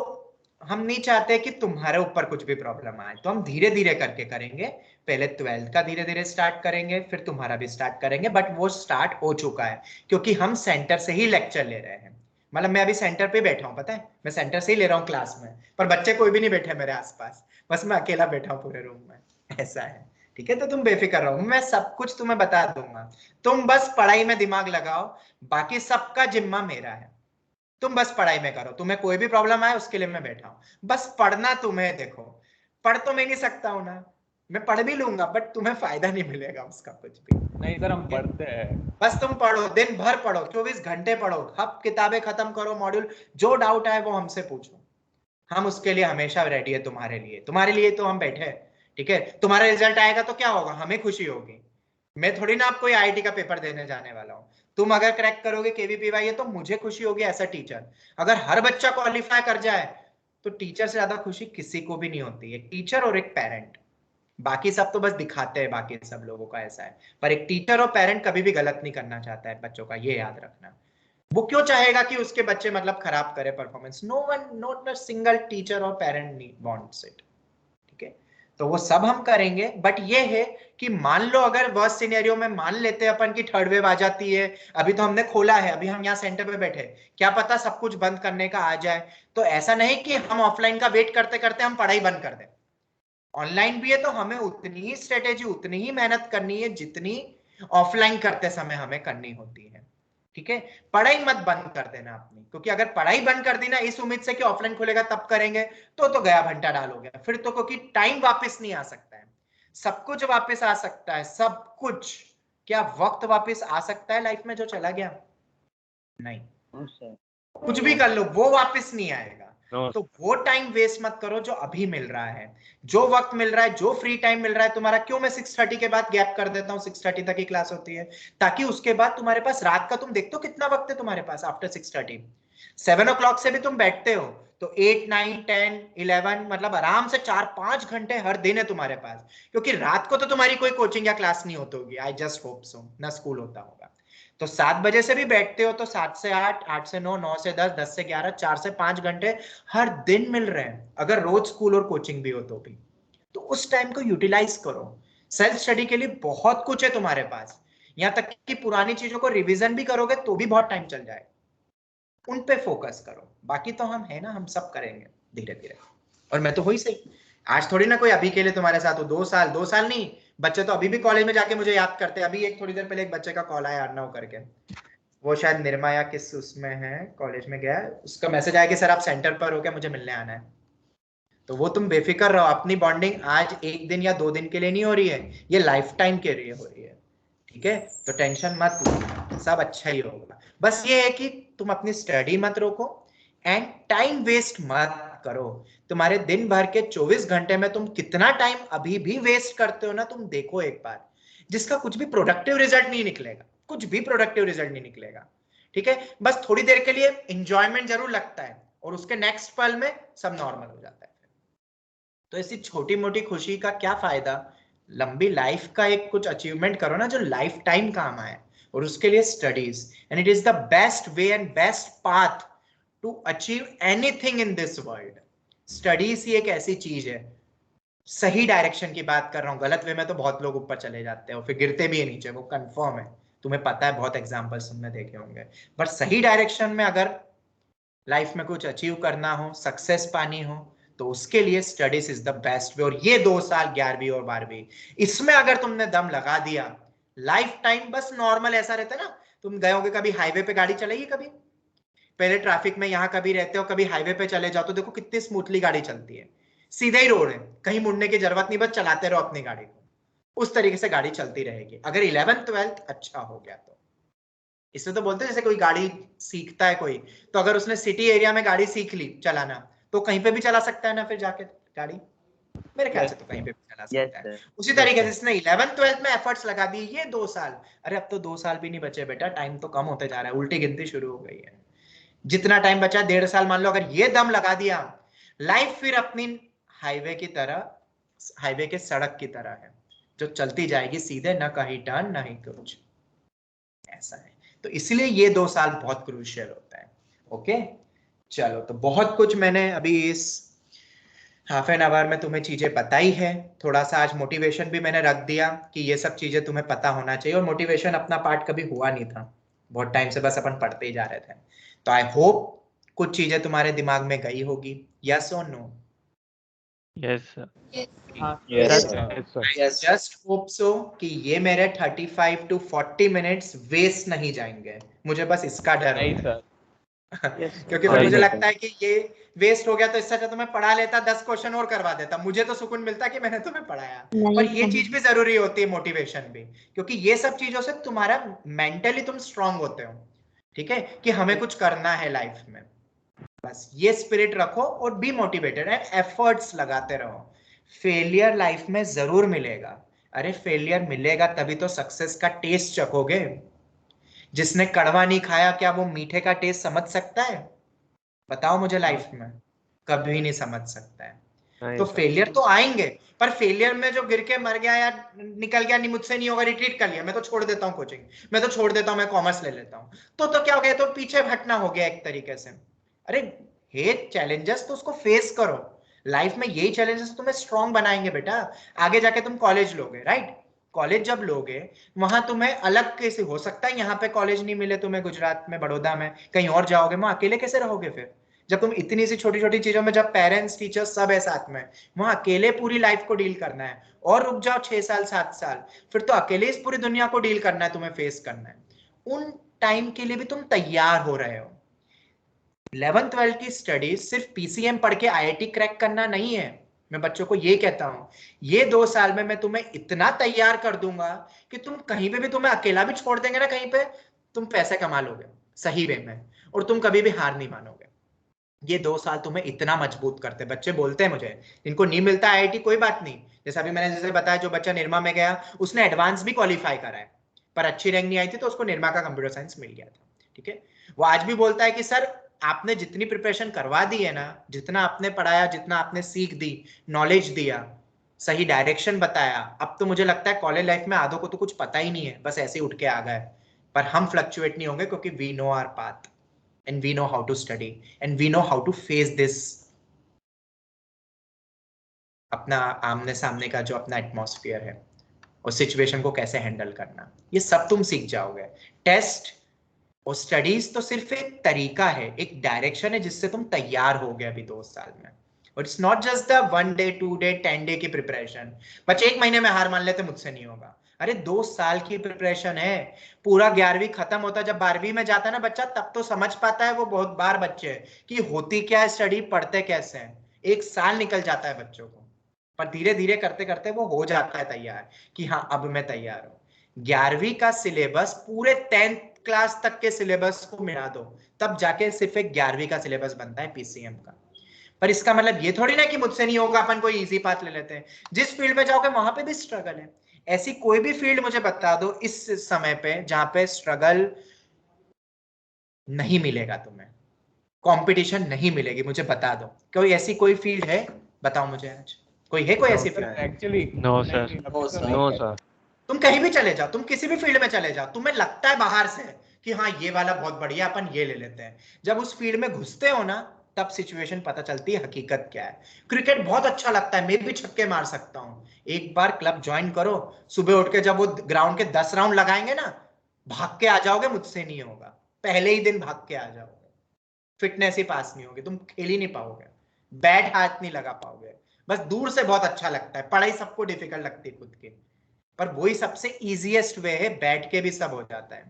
हम नहीं चाहते कि तुम्हारे ऊपर कुछ भी प्रॉब्लम आए, तो हम धीरे धीरे करके करेंगे। पहले 12th का धीरे धीरे स्टार्ट करेंगे, फिर तुम्हारा भी स्टार्ट करेंगे, बट वो स्टार्ट हो चुका है क्योंकि हम सेंटर से ही लेक्चर ले रहे हैं। मतलब मैं अभी सेंटर पे बैठा हूँ, पता है, मैं सेंटर से ही ले रहा हूँ क्लास में, पर बच्चे कोई भी नहीं बैठे मेरे आसपास, बस मैं अकेला बैठा हूँ पूरे रूम में, ऐसा है। ठीक है, तो तुम बेफिक्र रहो, मैं सब कुछ तुम्हें बता दूंगा, तुम बस पढ़ाई में दिमाग लगाओ, बाकी सबका जिम्मा मेरा है। तुम बस पढ़ाई में करो, तुम्हें कोई भी प्रॉब्लम आए उसके लिए मैं बैठा हूं, बस पढ़ना तुम्हें। देखो पढ़ तो मैं नहीं सकता हूं ना, मैं पढ़ भी लूंगा बट तुम्हें फायदा नहीं मिलेगा उसका कुछ भी। नहीं सर, हम पढ़ते हैं। बस तुम पढ़ो, दिन भर पढ़ो, 24 घंटे पढ़ो, हब किताबें खत्म करो, मॉड्यूल, जो डाउट आए वो हमसे पूछो, हम उसके लिए हमेशा रेडी है तुम्हारे लिए तो हम बैठे हैं। ठीक है, तुम्हारा रिजल्ट आएगा तो क्या होगा, हमें खुशी होगी। मैं थोड़ी ना आपको आईआईटी का पेपर देने जाने वाला हूँ, तुम अगर क्रैक करोगे केवीपीवाई तो मुझे खुशी होगी एज अ टीचर। अगर हर बच्चा क्वालिफाई कर जाए तो टीचर से ज्यादा खुशी किसी को भी नहीं होती, एक टीचर और एक पेरेंट। बाकी सब तो बस दिखाते हैं, बाकी सब लोगों का ऐसा है, पर एक टीचर और पेरेंट कभी भी गलत नहीं करना चाहता है बच्चों का, ये याद रखना। वो क्यों चाहेगा कि उसके बच्चे मतलब खराब करे performance, no one, not a single teacher और पेरेंट नीड वांट्स इट। ठीक है, तो वो सब हम करेंगे, बट ये है कि मान लो अगर वर्स्ट सिनेरियो में मान लेते हैं अपन की थर्ड वेव आ जाती है, अभी तो हमने खोला है, अभी हम यहाँ सेंटर पे बैठे, क्या पता सब कुछ बंद करने का आ जाए, तो ऐसा नहीं कि हम ऑफलाइन का वेट करते करते हम पढ़ाई बंद कर दें। ऑनलाइन भी है तो हमें उतनी ही स्ट्रेटेजी, उतनी ही मेहनत करनी है जितनी ऑफलाइन करते समय हमें करनी होती है। ठीक है, पढ़ाई मत बंद कर देना अपनी, क्योंकि अगर पढ़ाई बंद कर दी ना इस उम्मीद से कि ऑफलाइन खुलेगा तब करेंगे, तो गया घंटा डाल हो गया फिर तो, क्योंकि टाइम वापस नहीं आ सकता है, सब कुछ वापस आ सकता है, सब कुछ। क्या वक्त वापस आ सकता है लाइफ में जो चला गया? नहीं, कुछ भी कर लो वो वापस नहीं आएगा। तो वो टाइम वेस्ट मत करो जो अभी मिल रहा है, जो वक्त मिल रहा है, जो फ्री टाइम मिल रहा है तुम्हारा। क्यों मैं 6:30 के बाद गैप कर देता हूँ, 6:30 तक की क्लास होती है, ताकि उसके बाद तुम्हारे पास रात का, तुम देखते हो कितना वक्त है तुम्हारे पास आफ्टर 6:30, 7 o'clock से भी तुम बैठते हो, तो 8, 9, 10, 11 मतलब आराम से 4-5 घंटे हर दिन है तुम्हारे पास, क्योंकि रात को तो तुम्हारी कोई कोचिंग या क्लास नहीं होती होगी, आई जस्ट होप सो, ना स्कूल होता होगा। तो 7 बजे से भी बैठते हो तो 7 से 8, 8 से 9, 9 से 10, 10 से 11, 4 से 5 घंटे हर दिन मिल रहे हैं, अगर रोज स्कूल और कोचिंग भी हो तो भी। तो उस टाइम को यूटिलाइज करो, सेल्फ स्टडी के लिए बहुत कुछ है तुम्हारे पास, यहां तक कि पुरानी चीजों को रिवीजन भी करोगे तो भी बहुत टाइम चल जाएगा, उन पे फोकस करो। बाकी तो हम है ना, हम सब करेंगे धीरे धीरे। और मैं तो वही सही, आज थोड़ी ना कोई अभी के लिए तुम्हारे साथ हो, 2 साल नहीं, बच्चे तो अभी भी कॉलेज में जाके मुझे याद करते हैं। अभी एक थोड़ी देर पहले एक बच्चे का कॉल आया अर्नव करके, वो शायद निर्मा या किस उसमें है, कॉलेज में गया, उसका मैसेज आया कि सर आप सेंटर पर हो क्या, मुझे मिलने आना है। तो वो तुम बेफिक्र रहो, अपनी बॉन्डिंग आज 1 दिन या 2 दिन के लिए नहीं हो रही है, ये लाइफ टाइम के लिए हो रही है। ठीक है, तो टेंशन मत लो, सब अच्छा ही होगा। बस ये है कि तुम अपनी स्टडी मत रोको एंड टाइम वेस्ट मत करो। तुम्हारे दिन भर के 24 घंटे में तुम कितना टाइम अभी भी वेस्ट करते हो ना, तुम देखो एक बार, जिसका कुछ भी प्रोडक्टिव रिजल्ट नहीं निकलेगा, कुछ भी प्रोडक्टिव रिजल्ट नहीं निकलेगा। ठीक है, बस थोड़ी देर के लिए इंजॉयमेंट जरूर लगता है और उसके नेक्स्ट पल में सब नॉर्मल हो जाता है। तो ऐसी छोटी मोटी खुशी का क्या फायदा, लंबी लाइफ का एक कुछ अचीवमेंट करो ना जो लाइफ टाइम काम आए, और उसके लिए studies, and it is the best way and best path to achieve anything in this world. Studies ही एक ऐसी चीज है, सही डायरेक्शन की बात कर रहा हूँ, गलत वे में तो बहुत लोग ऊपर चले जाते हैं फिर गिरते भी है नीचे, वो कंफर्म है, तुम्हें पता है, बहुत एग्जांपल्स तुमने देखे होंगे। बट सही डायरेक्शन में अगर लाइफ में कुछ अचीव करना हो, सक्सेस पानी हो, तो उसके लिए स्टडीज इज द बेस्ट वे। और ये 2 साल 11वीं और 12वीं, इसमें अगर तुमने दम लगा दिया, लाइफ टाइम बस नॉर्मल ऐसा रहता है ना, तुम गए होगे कभी हाईवे पे गाड़ी चलेगी, कभी पहले ट्रैफिक में यहाँ कभी रहते हो, कभी हाईवे पे चले जाओ तो देखो कितनी स्मूथली गाड़ी चलती है, सीधा ही रोड है, कहीं मुड़ने की जरूरत नहीं, बस चलाते रहो अपनी गाड़ी को, उस तरीके से गाड़ी चलती रहेगी। अगर 11th 12th अच्छा हो गया तो, इससे तो बोलते हैं जैसे कोई गाड़ी सीखता है कोई, तो अगर उसने सिटी एरिया में गाड़ी सीख ली चलाना तो कहीं पे भी चला सकता है ना फिर जाके गाड़ी, मेरे ख्याल से तो कहीं पे भी चला सकता है। उसी तरीके से इसने 11th 12th में एफर्ट्स लगा दिए, ये 2 साल, अरे अब तो 2 साल भी नहीं बचे बेटा, टाइम तो कम होते जा रहा है, उल्टी गिनती शुरू हो गई है। जितना टाइम बचा 1.5 साल मान लो, अगर ये दम लगा दिया, लाइफ फिर अपनी हाईवे की तरह, हाईवे के सड़क की तरह है जो चलती जाएगी सीधे, ना कहीं टर्न ना ही कुछ, ऐसा है। तो इसलिए ये 2 साल बहुत क्रूशियल होता है। ओके, चलो, तो बहुत कुछ मैंने अभी इस हाफ एन आवर में तुम्हें चीजें पता ही है, थोड़ा सा आज मोटिवेशन भी मैंने रख दिया कि ये सब चीजें तुम्हें पता होना चाहिए, और मोटिवेशन अपना पार्ट कभी हुआ नहीं था, बहुत टाइम से बस अपन पढ़ते ही जा रहे थे। तो आई होप कुछ चीजें तुम्हारे दिमाग में गई होगी, यस और नो? Yes sir. हाँ Yes, sir. Yes sir. Yes. Just hope so कि ये मेरे 35 to 40 मिनट्स वेस्ट नहीं जाएंगे, मुझे बस इसका डर नहीं है। सर। Yes sir. क्योंकि फिर नहीं मुझे सर। लगता है कि ये वेस्ट हो गया, तो इससे अच्छा तो मैं पढ़ा लेता, 10 क्वेश्चन और करवा देता, मुझे तो सुकून मिलता कि मैंने तुम्हें पढ़ाया। पर ये चीज भी जरूरी होती है, मोटिवेशन भी, क्योंकि ये सब चीजों से तुम्हारा मेंटली तुम स्ट्रांग होते हो, ठीक है, कि हमें कुछ करना है लाइफ में। बस ये स्पिरिट रखो और बी मोटिवेटेड एंड एफर्ट्स लगाते रहो। फेलियर लाइफ में जरूर मिलेगा, अरे फेलियर मिलेगा तभी तो सक्सेस का टेस्ट चखोगे। जिसने कड़वा नहीं खाया क्या वो मीठे का टेस्ट समझ सकता है? बताओ मुझे, लाइफ में कभी नहीं समझ सकता है। नहीं तो सर। फेलियर तो आएंगे, पर फेलियर में जो गिर के मर गया या निकल गया, नहीं मुझसे नहीं होगा, रिट्रीट कर लिया, मैं तो छोड़ देता हूँ कोचिंग, मैं तो छोड़ देता हूँ, मैं कॉमर्स ले लेता हूँ, तो क्या हो गया, तो पीछे हटना हो गया एक तरीके से। अरे हे चैलेंजेस तो उसको फेस करो, लाइफ में यही चैलेंजेस तुम्हें स्ट्रॉन्ग बनाएंगे बेटा। आगे जाके तुम कॉलेज लोगे, राइट, कॉलेज जब लोगे वहां तुम्हें अलग कैसे हो सकता है, यहाँ पे कॉलेज नहीं मिले तुम्हें, गुजरात में बड़ौदा में कहीं और जाओगे, वहां अकेले कैसे रहोगे फिर? जब तुम इतनी सी छोटी छोटी चीजों में, जब पेरेंट्स टीचर्स सब है साथ में, वहां अकेले पूरी लाइफ को डील करना है, और रुक जाओ 6 साल 7 साल, फिर तो अकेले इस पूरी दुनिया को डील करना है, तुम्हें फेस करना है। उन टाइम के लिए भी तुम तैयार हो रहे हो। 11th-12th की स्टडी सिर्फ पीसीएम पढ़ के आईआईटी क्रैक करना नहीं है। मैं बच्चों को ये कहता हूं, ये 2 साल में मैं तुम्हें इतना तैयार कर दूंगा कि तुम कहीं पे भी, तुम्हें अकेला भी छोड़ देंगे ना कहीं पे, तुम पैसे कमा लोगे सही वे में, और तुम कभी भी हार नहीं मानोगे। ये 2 साल तुम्हें इतना मजबूत करते। बच्चे बोलते हैं मुझे, इनको नहीं मिलता आईआईटी, कोई बात नहीं, जैसा अभी मैंने जैसे बताया, जो बच्चा निरमा में गया उसने एडवांस भी क्वालिफाई करा है, पर अच्छी रैंक नहीं आई थी तो उसको निरमा का कंप्यूटर साइंस मिल गया था, ठीक है। वो आज भी बोलता है कि सर आपने जितनी प्रिपरेशन करवा दी है ना, जितना आपने पढ़ाया, जितना आपने सीख दी, नॉलेज दिया, सही डायरेक्शन बताया, अब तो मुझे लगता है कॉलेज लाइफ में आधों को तो कुछ पता ही नहीं है, बस ऐसे ही उठ के आ गए। पर हम फ्लक्चुएट नहीं होंगे, क्योंकि we know our path and we know how to study and we know how to face this, अपना आमने सामने का जो अपना एटमॉस्फेयर है, और सिचुएशन को कैसे हैंडल करना, ये सब तुम सीख जाओगे। टेस्ट और स्टडीज तो सिर्फ एक तरीका है, एक डायरेक्शन है जिससे तुम तैयार हो गए अभी 2 साल में। और it's not just the 1 day 2 day 10 day की प्रिपरेशन। बच्चे 1 महीने में हार मान लेते मुझसे नहीं होगा, अरे 2 साल की प्रिपरेशन है। पूरा 11वीं खत्म होता, जब 12वीं में जाता है ना बच्चा, तब तो समझ पाता है वो बहुत बार बच्चे कि होती क्या है स्टडी, पढ़ते कैसे हैं। 1 साल निकल जाता है बच्चों को, पर धीरे धीरे करते करते वो हो जाता है तैयार कि हाँ अब मैं तैयार हूँ। 11वीं का सिलेबस पूरे 10th क्लास तक के सिलेबस को मिला दो, तब जाके सिर्फ एक 11वीं का सिलेबस बनता है पीसीएम का। पर इसका मतलब ये थोड़ी ना कि मुझसे नहीं होगा, अपन कोई इजी पाथ ले लेते हैं। जिस फील्ड में जाओगे वहां पे भी स्ट्रगल है। ऐसी कोई भी फील्ड मुझे बता दो इस समय पे जहां पे स्ट्रगल नहीं मिलेगा तुम्हें, कंपटीशन नहीं मिलेगी, मुझे बता दो कोई ऐसी कोई फील्ड है, बताओ मुझे आज कोई है, कोई ऐसी field? Actually no sir. No sir. तुम कहीं भी चले जाओ, तुम किसी भी फील्ड में चले जाओ, तुम्हें लगता है बाहर से कि हाँ ये वाला बहुत बढ़िया, अपन ये ले लेते हैं। जब उस फील्ड में घुसते हो ना, तब सिचुएशन पता चलती है हकीकत क्या है। क्रिकेट बहुत अच्छा लगता है, मैं भी छक्के मार सकता हूँ, एक बार क्लब ज्वाइन करो, सुबह उठ के जब वो ग्राउंड के 10 राउंड लगाएंगे ना, भाग के आ जाओगे, मुझसे नहीं होगा, पहले ही दिन भाग के आ जाओगे। फिटनेस ही पास नहीं होगी, तुम खेल ही नहीं पाओगे, बैट हाथ नहीं लगा पाओगे। बस दूर से बहुत अच्छा लगता है, पढ़ाई सबको डिफिकल्ट लगती है खुद की, पर वही सबसे इजीएस्ट वे है, बैठ के भी सब हो जाता है,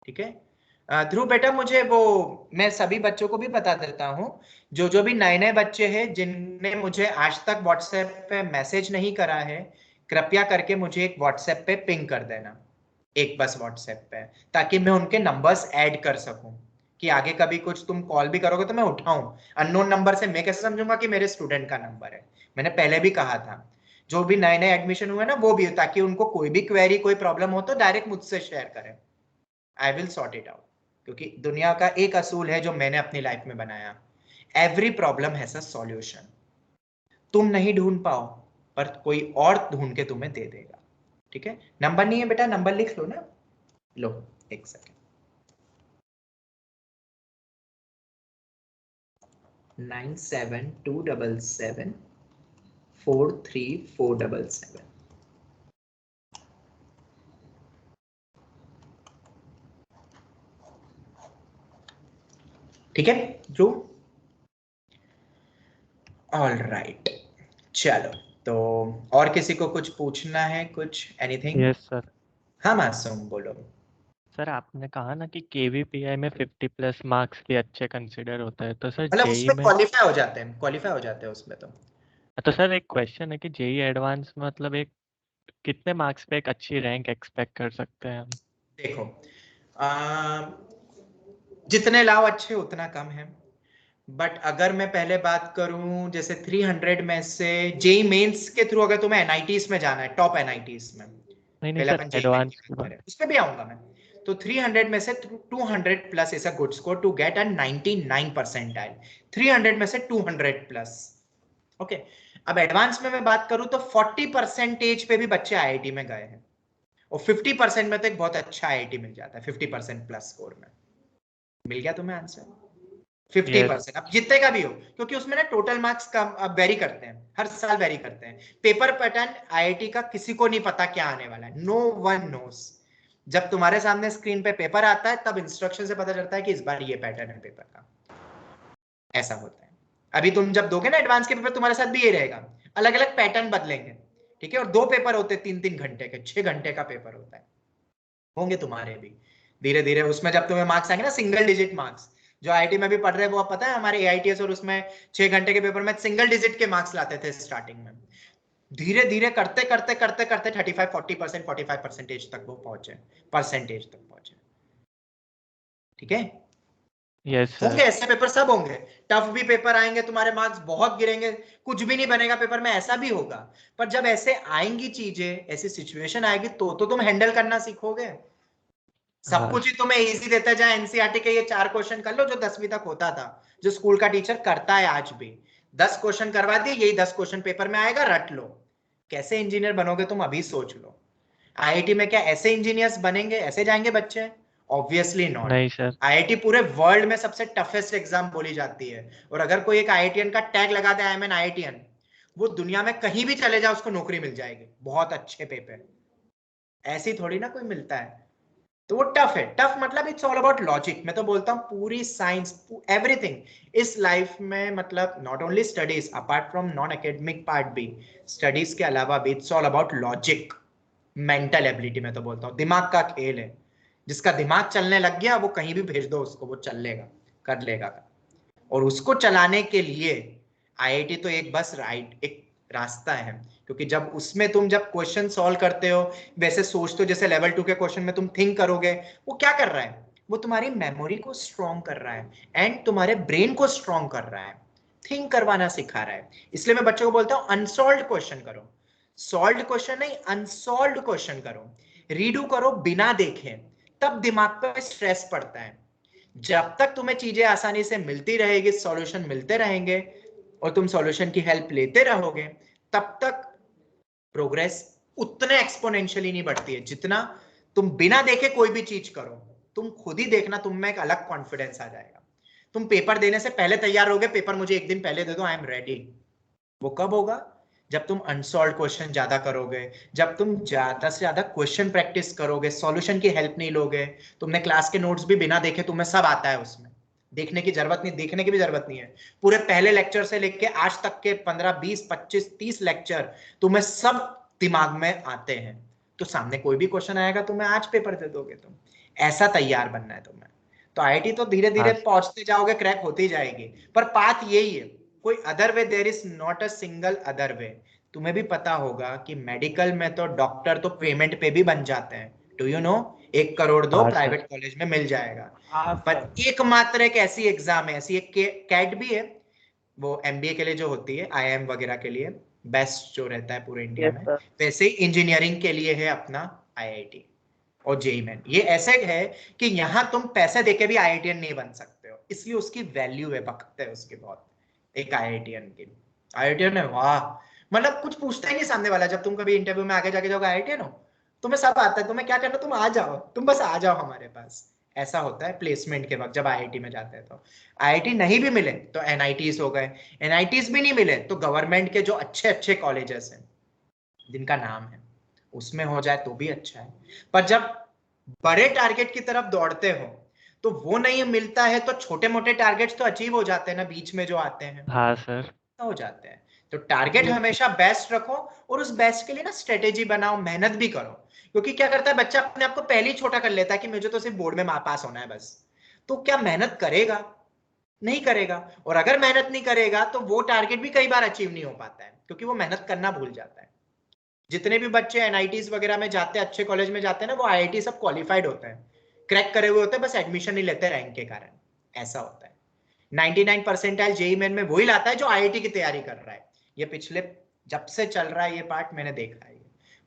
ठीक है। ध्रुव बेटा, मुझे वो मैं सभी बच्चों को भी बता देता हूँ, जो भी नए नए बच्चे हैं जिनने मुझे आज तक व्हाट्सएप पे मैसेज नहीं करा है, कृपया करके मुझे एक व्हाट्सएप पे पिंग कर देना, एक बस व्हाट्सएप पे, ताकि मैं उनके नंबर्स ऐड कर सकूं, कि आगे कभी कुछ तुम कॉल भी करोगे तो मैं उठाऊं। अननोन नंबर से मैं कैसे समझूंगा कि मेरे स्टूडेंट का नंबर है? मैंने पहले भी कहा था, जो भी नए नए एडमिशन हुए ना वो भी, ताकि उनको कोई भी क्वेरी कोई प्रॉब्लम हो तो डायरेक्ट मुझसे शेयर करें, I will sort it out. क्योंकि दुनिया का एक असूल है जो मैंने अपनी लाइफ में बनाया, every problem has a solution. तुम नहीं ढूंढ पाओ पर कोई और ढूंढ के तुम्हें दे देगा, ठीक है। नंबर नहीं है बेटा, नंबर लिख लो ना, लो एक सेकेंड, 97277 43477। ठीक है ध्रुव? ऑल राइट, चलो तो और किसी को कुछ पूछना है, कुछ एनीथिंग? Yes sir. हाँ मासूम बोलो। सर आपने कहा ना कि केवीपीआई में 50+ मार्क्स भी अच्छे कंसिडर होता है, तो सर मतलब जेई उसमें में क्वालिफाई हो जाते हैं, क्वालिफाई हो जाते हैं उसमें तो सर एक क्वेश्चन है कि जेई एडवांस मतलब एक कितने मार्क्स पे एक अच्छी रैंक एक्सपेक्ट कर सकते हैं हम? देखो जितने लाओ अच्छे उतना कम है, बट अगर मैं पहले बात करूं जैसे 300 में से जेई मेंस के थ्रू अगर तुम्हें एनआईटीज में जाना है, टॉप एनआईटीज में, नहीं पहले सर, अपन जेई मेन की एडवांस बात करें, उस पे भी आऊंगा मैं, तो 300 में से 200 plus is a good score to get a 99 percentile, 300 में से 200 प्लस। ओके, अब एडवांस में मैं बात करूं तो 40% पे भी बच्चे आईआईटी में गए हैं, और 50% में तो एक बहुत अच्छा आईआईटी मिल जाता है 50% प्लस स्कोर में। मिल गया तुम्हें आंसर? 50%, अब जितने का भी हो, क्योंकि उसमें ना टोटल मार्क्स कम अब वेरी करते हैं, हर साल वेरी करते हैं। पेपर पैटर्न आईआईटी का किसी को नहीं पता क्या आने वाला है, नो वन नोस। जब तुम्हारे सामने स्क्रीन पे पेपर आता है तब इंस्ट्रक्शन से पता चलता है कि इस बार ये पैटर्न है पेपर का, ऐसा होता है। अभी तुम जब दोगे ना एडवांस के पेपर, तुम्हारे साथ भी ये रहेगा, अलग अलग पैटर्न बदलेंगे, ठीक है? और 2 पेपर होते हैं 3-3 घंटे के, 6 घंटे का पेपर होता है, होंगे तुम्हारे भी धीरे धीरे। उसमें जब तुम्हें मार्क्स आएंगे ना सिंगल डिजिट मार्क्स, जो आईआईटी में भी पढ़ रहे हैं वो आप पता है, हमारे एआईटीएस और उसमें 6 घंटे के पेपर में सिंगल डिजिट के मार्क्स लाते थे स्टार्टिंग में, धीरे धीरे करते करते करते करते 35-40%, 45% तक वो पहुंचे, परसेंटेज तक पहुंचे। ठीक है? यस होंगे सर। ऐसे पेपर, सब होंगे। टफ भी पेपर आएंगे, तुम्हारे मार्क्स बहुत गिरेंगे, कुछ भी नहीं बनेगा पेपर में, ऐसा भी होगा। पर जब ऐसे आएंगी चीजें, ऐसी सिचुएशन आएगी तो तुम हैंडल करना सीखोगे। सब हाँ कुछ ही तुम्हें इजी देता है, जहां एनसीईआरटी के ये 4 क्वेश्चन कर लो जो 10वीं तक होता था, जो स्कूल का टीचर करता है आज भी। 10 क्वेश्चन करवा दिए, यही 10 क्वेश्चन पेपर में आएगा, रट लो। कैसे इंजीनियर बनोगे तुम अभी सोच लो। आईआईटी में क्या ऐसे इंजीनियर्स बनेंगे, ऐसे जाएंगे बच्चे? Obviously not. नहीं सर। आईआईटी पूरे वर्ल्ड में सबसे टफेस्ट एग्जाम बोली जाती है, और अगर कोई एक आईआईटीएन का टैग लगा दे, आई एम एन आईआईटीएन, वो दुनिया में कहीं भी चले जाओ उसको नौकरी मिल जाएगी, बहुत अच्छे पेपर। ऐसी थोड़ी ना कोई मिलता है, तो वो टफ है। टफ मतलब इट्स ऑल अबाउट लॉजिक। मैं तो बोलता हूँ पूरी साइंस, एवरीथिंग इस लाइफ में, मतलब not only studies, apart from non academic part भी, स्टडीज के अलावा भी it's all about logic, mental ability. मैं तो बोलता हूँ दिमाग का खेल है, जिसका दिमाग चलने लग गया वो कहीं भी भेज दो उसको, वो चल लेगा, कर लेगा। और उसको चलाने के लिए आईआईटी तो एक बस राइट एक रास्ता है, क्योंकि जब उसमें तुम जब क्वेश्चन सॉल्व करते हो, वैसे सोचते हो जैसे लेवल 2 के क्वेश्चन में तुम थिंक करोगे, वो क्या कर रहा है? वो तुम्हारी मेमोरी को स्ट्रॉन्ग कर रहा है एंड तुम्हारे ब्रेन को स्ट्रॉन्ग कर रहा है, थिंक करवाना सिखा रहा है। इसलिए मैं बच्चों को बोलता हूँ अनसॉल्व्ड क्वेश्चन करो, सॉल्व्ड क्वेश्चन नहीं, अनसॉल्व्ड क्वेश्चन करो, रीडू करो बिना देखे, तब दिमाग पे स्ट्रेस पड़ता है। जब तक तुम्हें चीजें आसानी से मिलती रहेगी, सॉल्यूशन मिलते रहेंगे और तुम सॉल्यूशन की हेल्प लेते रहोगे, तब तक प्रोग्रेस उतने एक्सपोनेंशियली नहीं बढ़ती है जितना तुम बिना देखे कोई भी चीज करो। तुम खुद ही देखना, तुम में एक अलग कॉन्फिडेंस आ जाएगा। तुम पेपर देने से पहले तैयार होगे, पेपर मुझे एक दिन पहले दे दो, आई एम रेडी। वो कब होगा? जब तुम अनसॉल्व क्वेश्चन ज्यादा करोगे, जब तुम ज्यादा से ज्यादा क्वेश्चन प्रैक्टिस करोगे, सॉल्यूशन की हेल्प नहीं लोगे। तुमने क्लास के नोट्स भी बिना देखे, तुम्हें सब आता है उसमें, देखने की जरूरत नहीं, देखने की भी जरूरत नहीं है। पूरे पहले लेक्चर से लेके आज तक के 15, 20, 25, 30 लेक्चर तुम्हें सब दिमाग में आते हैं, तो सामने कोई भी क्वेश्चन आएगा तुम्हें आज पेपर दे दोगे तुम। ऐसा तैयार बनना है तुम्हें। तो आईआईटी तो धीरे धीरे पहुंचते जाओगे, क्रैक होती जाएगी, पर पाथ यही है, कोई other way there is not a single other way. तुम्हें भी पता होगा कि मेडिकल में तो डॉक्टर तो पेमेंट पे भी बन जाते हैं, डू यू नो? 1 करोड़ दो, प्राइवेट कॉलेज में मिल जाएगा। पर एकमात्र एक ऐसी एग्जाम है, ऐसी एक कैट भी है, वो एमबीए के लिए जो होती है, आईआईएम वगैरह के लिए बेस्ट जो रहता है पूरे इंडिया में, वैसे ही इंजीनियरिंग के लिए है अपना आईआईटी और जेईई मेन। ये ऐसे है कि यहाँ तुम पैसे देके भी आईआईटीएन नहीं बन सकते हो, इसलिए उसकी वैल्यू है, वक्त है उसकी बहुत। एक आईआईटीएन की, आईआईटीएन है वाह, मतलब कुछ पूछता ही नहीं सामने वाला। जब तुम कभी इंटरव्यू में आगे जाके जाओगे आईआईटीएन हो, तुम्हें सब आता है, तुम्हें क्या करना, तुम आ जाओ, तुम बस आ जाओ हमारे पास, ऐसा होता है प्लेसमेंट के वक्त जब आईआईटी में जाते हैं। तो आईआईटी नहीं भी मिले तो एनआईटीज हो गए, एनआईटीज भी नहीं मिले तो गवर्नमेंट के जो अच्छे अच्छे कॉलेजेस हैं जिनका नाम है उसमें हो जाए तो भी अच्छा है। पर जब बड़े टारगेट की तरफ दौड़ते हो तो वो नहीं मिलता है तो छोटे मोटे टारगेट्स तो अचीव हो जाते हैं ना बीच में जो आते हैं। हाँ सर। हो जाते हैं। तो टारगेट हमेशा बेस्ट रखो और उस बेस्ट के लिए ना स्ट्रेटेजी बनाओ, मेहनत भी करो। क्योंकि क्या करता है बच्चा अपने आप को पहले ही छोटा कर लेता है कि मुझे तो सिर्फ बोर्ड में पास होना है बस। तो क्या मेहनत करेगा? नहीं करेगा। और अगर मेहनत नहीं करेगा तो वो टारगेट भी कई बार अचीव नहीं हो पाता है क्योंकि वो मेहनत करना भूल जाता है। जितने भी बच्चे एनआईटीज वगैरह में जाते हैं, अच्छे कॉलेज में जाते हैं ना, वो आईआईटी सब क्वालिफाइड होते हैं, क्रैक करे हुए होते हैं, बस एडमिशन नहीं लेते रैंक के कारण। ऐसा होता है। 99 परसेंटाइल जेई मेन में वही लाता है जो आईआईटी की तैयारी कर रहा है। ये पिछले जब से चल रहा है ये पार्ट मैंने देखा है।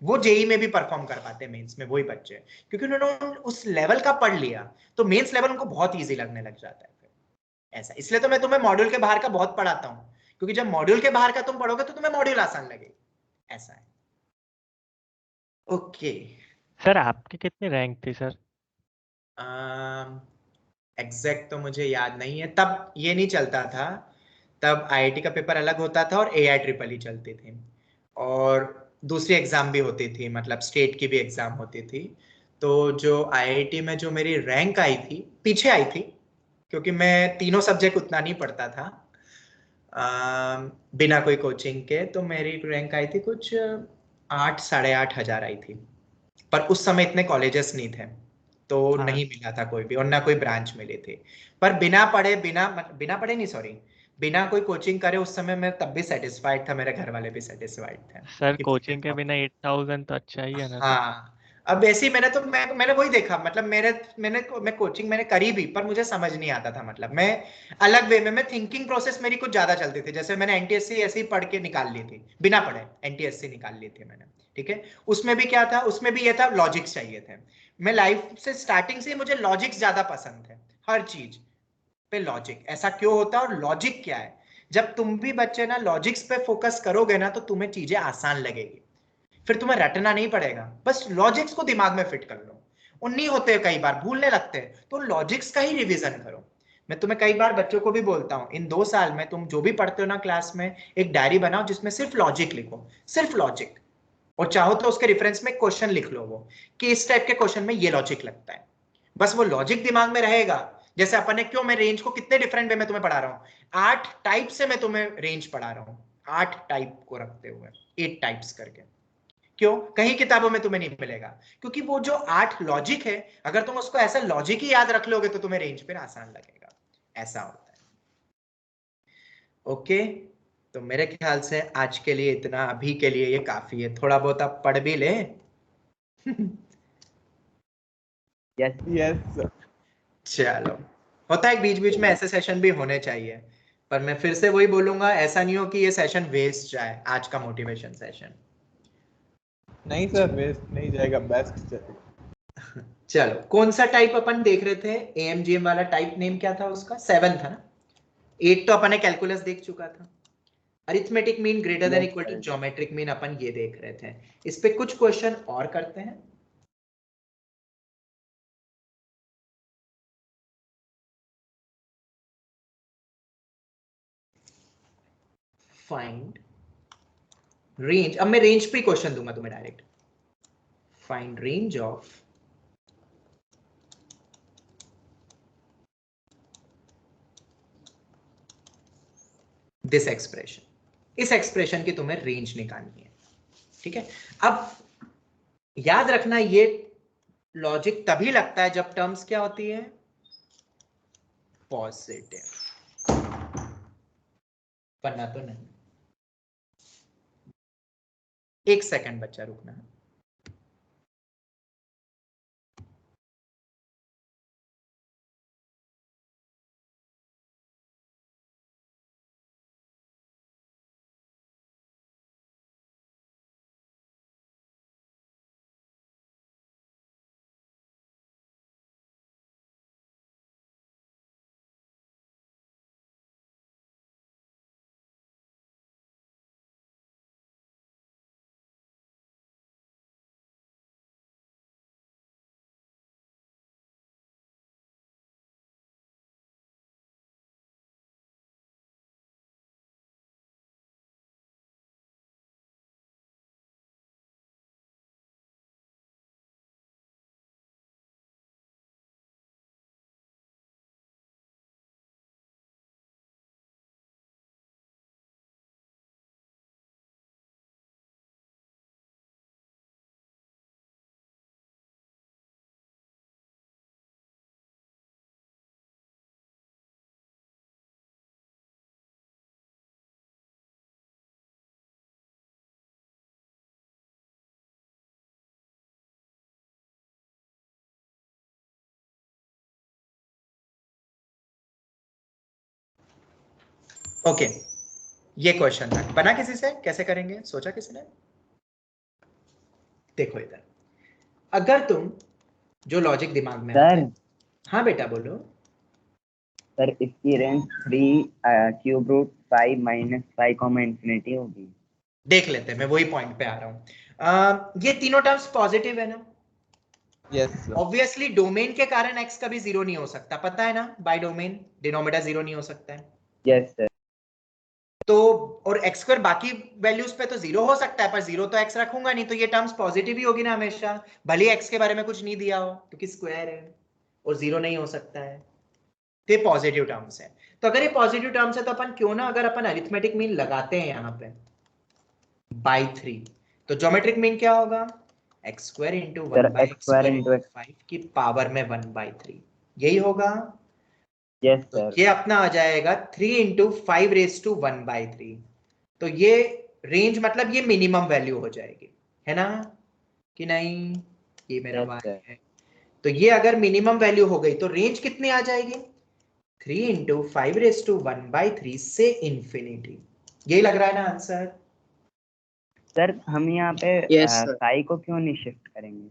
वो जेई में भी परफॉर्म कर पाते हैं मेंस में वही बच्चे, क्योंकि उन्होंने उस लेवल का पढ़ लिया तो मेंस लेवल उनको बहुत इजी लगने लग जाता है फिर। ऐसा इसलिए तो मैं तुम्हें मॉड्यूल के बाहर का बहुत पढ़ाता हूं, क्योंकि जब मॉड्यूल के बाहर का तुम पढ़ोगे तो तुम्हें मॉड्यूल आसान लगेगी। ऐसा है। ओके सर आपकी कितनी रैंक थी सर? एग्जैक्ट तो मुझे याद नहीं है, तब ये नहीं चलता था। तब आईआईटी का पेपर अलग होता था और एआई ट्रिपल ही चलती थी, और दूसरी एग्जाम भी होती थी, मतलब स्टेट की भी एग्जाम होती थी। तो जो आईआईटी में जो मेरी रैंक आई थी, पीछे आई थी क्योंकि मैं तीनों सब्जेक्ट उतना नहीं पढ़ता था बिना कोई कोचिंग के, तो मेरी रैंक आई थी कुछ 8-8,500 आई थी। पर उस समय इतने कॉलेजेस नहीं थे तो हाँ। नहीं मिला था कोई भी, और ना कोई ब्रांच मिली थी। पर बिना पढ़े नहीं, सॉरी, बिना कोई कोचिंग करे उस समय मैं तब भी सेटिस्फाइड था, मेरे घर वाले भी सेटिस्फाइड थे सर कि ठीक है कोचिंग के बिना 8000 तो अच्छा ही है ना सर? हाँ। अब वैसे ही मैंने वही देखा, मतलब मैं कोचिंग मैंने करी भी, पर मुझे समझ नहीं आता था। मतलब मैं अलग वे में, मैं थिंकिंग प्रोसेस मेरी कुछ ज्यादा चलती थी। जैसे मैंने एनटीएससी ऐसे ही पढ़ के निकाल ली थी, बिना पढ़े एनटीएससी निकाल ली थी मैंने, ठीक है। उसमें भी क्या था, उसमें भी ये था लॉजिक्स चाहिए थे। मैं लाइफ से स्टार्टिंग से मुझे लॉजिक्स ज्यादा पसंद थे, हर चीज पे लॉजिक। ऐसा क्यों होता है और लॉजिक क्या है? जब तुम भी बच्चे ना लॉजिक्स पे फोकस करोगे ना तो तुम्हें चीजें आसान लगेगी, फिर तुम्हें रटना नहीं पड़ेगा, बस लॉजिक्स को दिमाग में फिट कर लो। और नहीं होते कई बार भूलने लगते हैं तो लॉजिक्स का ही रिवीजन करो। मैं तुम्हें कई बार बच्चों को भी बोलता हूं, इन 2 साल में तुम जो भी पढ़ते हो ना क्लास में, एक डायरी बनाओ जिसमें सिर्फ लॉजिक लिखो, सिर्फ लॉजिक। और चाहो तो उसके रेफरेंस में क्वेश्चन लिख लो, वो कि इस टाइप के क्वेश्चन में ये लॉजिक लगता है। बस वो लॉजिक दिमाग में रहेगा। जैसे अपन ने, क्यों मैं रेंज को कितने डिफरेंट वे में तुम्हें पढ़ा रहा हूं, 8 टाइप से मैं तुम्हें रेंज पढ़ा रहा हूं, 8 टाइप को रखते हुए 8 टाइप्स करके। क्यों? कहीं किताबों में तुम्हें नहीं मिलेगा, क्योंकि वो जो 8 लॉजिक है, अगर तुम उसको ऐसा लॉजिक ही याद रख लोगे तो तुम्हें रेंज फिर आसान लगेगा। ऐसा होता है। ओके, तो मेरे ख्याल से आज के लिए इतना, अभी के लिए ये काफी है। थोड़ा बहुत आप पढ़ भी ले। यस चलो, होता है बीच बीच में ऐसे सेशन भी होने चाहिए। पर मैं फिर से वही बोलूंगा, ऐसा नहीं हो कि ये सेशन वेस्ट जाए, आज का मोटिवेशन सेशन। नहीं सर, वेस्ट नहीं जाएगा, बेस्ट चलेगा। चलो, कौन सा टाइप अपन देख रहे थे? एएमजीएम वाला टाइप नेम क्या था उसका? 7 था ना? 8 तो अपन ने कैलकुलस देख चुका था। Arithmetic mean greater than equal to geometric mean अपन ये देख रहे थे। इस पे कुछ क्वेश्चन और करते हैं। फाइंड रेंज, अब मैं रेंज पे क्वेश्चन दूंगा तुम्हें direct. Find range of this expression, इस एक्सप्रेशन की तुम्हें रेंज निकालनी है, ठीक है। अब याद रखना, ये लॉजिक तभी लगता है जब टर्म्स क्या होती है? पॉजिटिव, वरना तो नहीं। एक सेकंड बच्चा, रुकना। ओके ये क्वेश्चन था, बना किसी से? कैसे करेंगे, सोचा किसी ने? देखो इधर, अगर तुम जो लॉजिक दिमाग में आता है, हाँ बेटा बोलो। सर इसकी range 3 cube root 5 minus 5 comma infinity होगी। देख लेते हैं, मैं वही पॉइंट पे आ रहा हूँ। ये तीनों टर्म्स पॉजिटिव है ना? यस ऑब्वियसली डोमेन के कारण x कभी जीरो नहीं हो सकता, पता है ना? बाय डोमेन डिनोमिनेटर जीरो नहीं हो सकता है। Yes sir. तो और x स्क्वायर बाकी वैल्यूज पे तो जीरो हो सकता है, पर जीरो तो x रखूंगा नहीं, तो ये टर्म्स पॉजिटिव ही होगी ना हमेशा, भले ही x के बारे में कुछ नहीं दिया हो, क्योंकि स्क्वायर है और जीरो नहीं हो सकता है। तो ये पॉजिटिव टर्म्स है। तो अगर ये पॉजिटिव टर्म्स है तो अपन क्यों ना, अगर अपन अरिथमेटिक मीन लगाते हैं यहाँ पे बाई 3, तो ज्योमेट्रिक मीन क्या होगा? x square into 1/x square into 5 की पावर में 1/3, यही होगा। यस तो सर। ये अपना आ जाएगा 3 इंटू 5 रेज टू 1/3। तो ये रेंज मतलब ये मिनिमम वैल्यू हो जाएगी, है ना कि नहीं? ये मेरा y है, तो ये अगर मिनिमम वैल्यू हो गई तो रेंज कितनी आ जाएगी? 3 इंटू 5 रेज टू 1/3 से इंफिनिटी। यही लग रहा है ना आंसर? सर हम यहाँ पे Yes, sir. 5 को क्यों नहीं शिफ्ट करेंगे?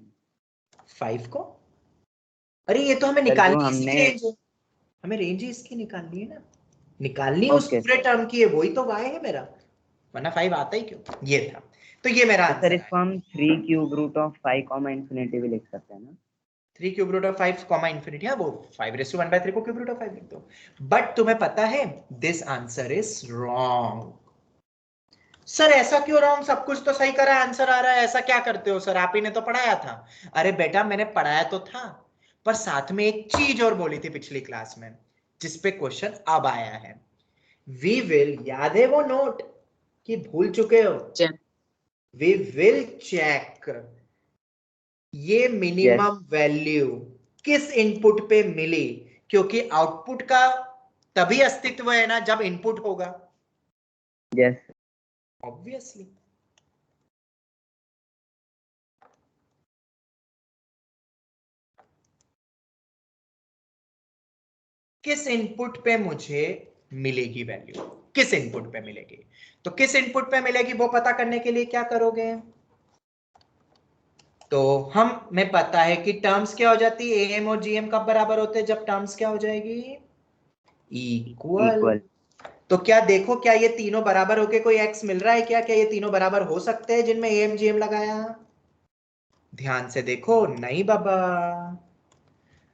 5 को? अरे ये तो हमें सर जो निकालनी है, हमने इसकी रेंज है, हमें रेंज ही इसकी निकालनी है ना, निकालनी उस ओके पूरे सर। टर्म की है, वही तो y है मेरा, वरना 5 आता ही क्यों? ये था, तो ये मेरा सर आंसर इसको हम 3 cube root of 5 comma infinity भी लिख सकते हैं ना? 3 cube root of 5 comma infinity, हाँ वो 5 रेज़ टू 1/3 को क्यूब रूट ऑफ 5 लिख दो। बट तुम्हें पता है this answer is wrong. Sir ऐसा क्यों रॉन्ग? सब कुछ तो सही करा, आंसर आ रहा है, ऐसा क्या करते हो सर? आप ही ने तो पढ़ाया था। अरे बेटा मैंने पढ़ाया तो था, पर साथ में एक चीज और बोली थी पिछली क्लास में, जिसपे क्वेश्चन अब आया है। वी विल, याद है वो नोट कि भूल चुके हो? वी विल चेक ये मिनिमम वैल्यू किस इनपुट पे मिली, क्योंकि आउटपुट का तभी अस्तित्व है ना जब इनपुट होगा। Yes obviously. किस इनपुट पे मुझे मिलेगी वैल्यू, किस इनपुट पे मिलेगी? तो किस इनपुट पे मिलेगी वो पता करने के लिए क्या करोगे? तो हमें पता है कि टर्म्स क्या हो जाती है, एम और जीएम कब बराबर होते हैं? जब टर्म्स क्या हो जाएगी? इक्वल। तो क्या देखो, क्या ये तीनों बराबर होके कोई एक्स मिल रहा है क्या? क्या ये तीनों बराबर हो सकते हैं जिनमें एम जीएम लगाया? ध्यान से देखो, नहीं बाबा।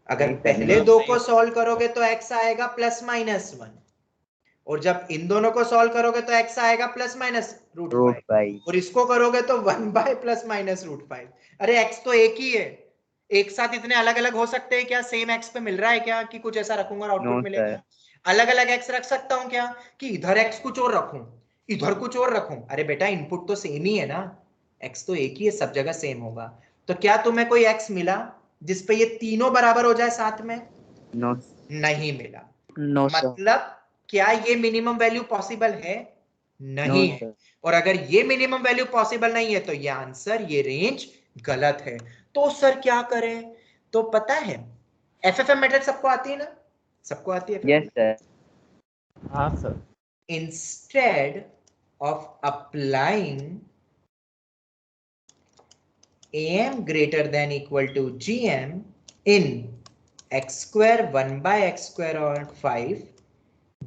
अगर पहले दो को सॉल्व करोगे तो x आएगा +-1, और जब इन दोनों को सॉल्व करोगे तो x आएगा +-√5, और इसको करोगे तो 1/+-√5। अरे x तो एक ही है, एक साथ इतने अलग अलग हो सकते हैं क्या? सेम x पे मिल रहा है क्या कि कुछ ऐसा रखूंगा और आउटपुट मिलेगा? अलग अलग x रख सकता हूं क्या कि इधर x कुछ और रखूं, इधर कुछ और रखूं? अरे बेटा इनपुट तो सेम ही है ना, x तो एक ही है, सब जगह सेम होगा। तो क्या तुम्हें कोई x मिला जिसपे ये तीनों बराबर हो जाए साथ में? नो नहीं मिला। No, sir. मतलब क्या ये मिनिमम वैल्यू पॉसिबल है? नहीं है। और अगर ये मिनिमम वैल्यू पॉसिबल नहीं है तो ये आंसर, ये रेंज गलत है। तो सर क्या करें? तो पता है एफएफएम मेथड सबको आती है ना? सबको आती है? Yes sir. हाँ sir. Instead of applying am greater than equal to gm in x square 1/x square or 5,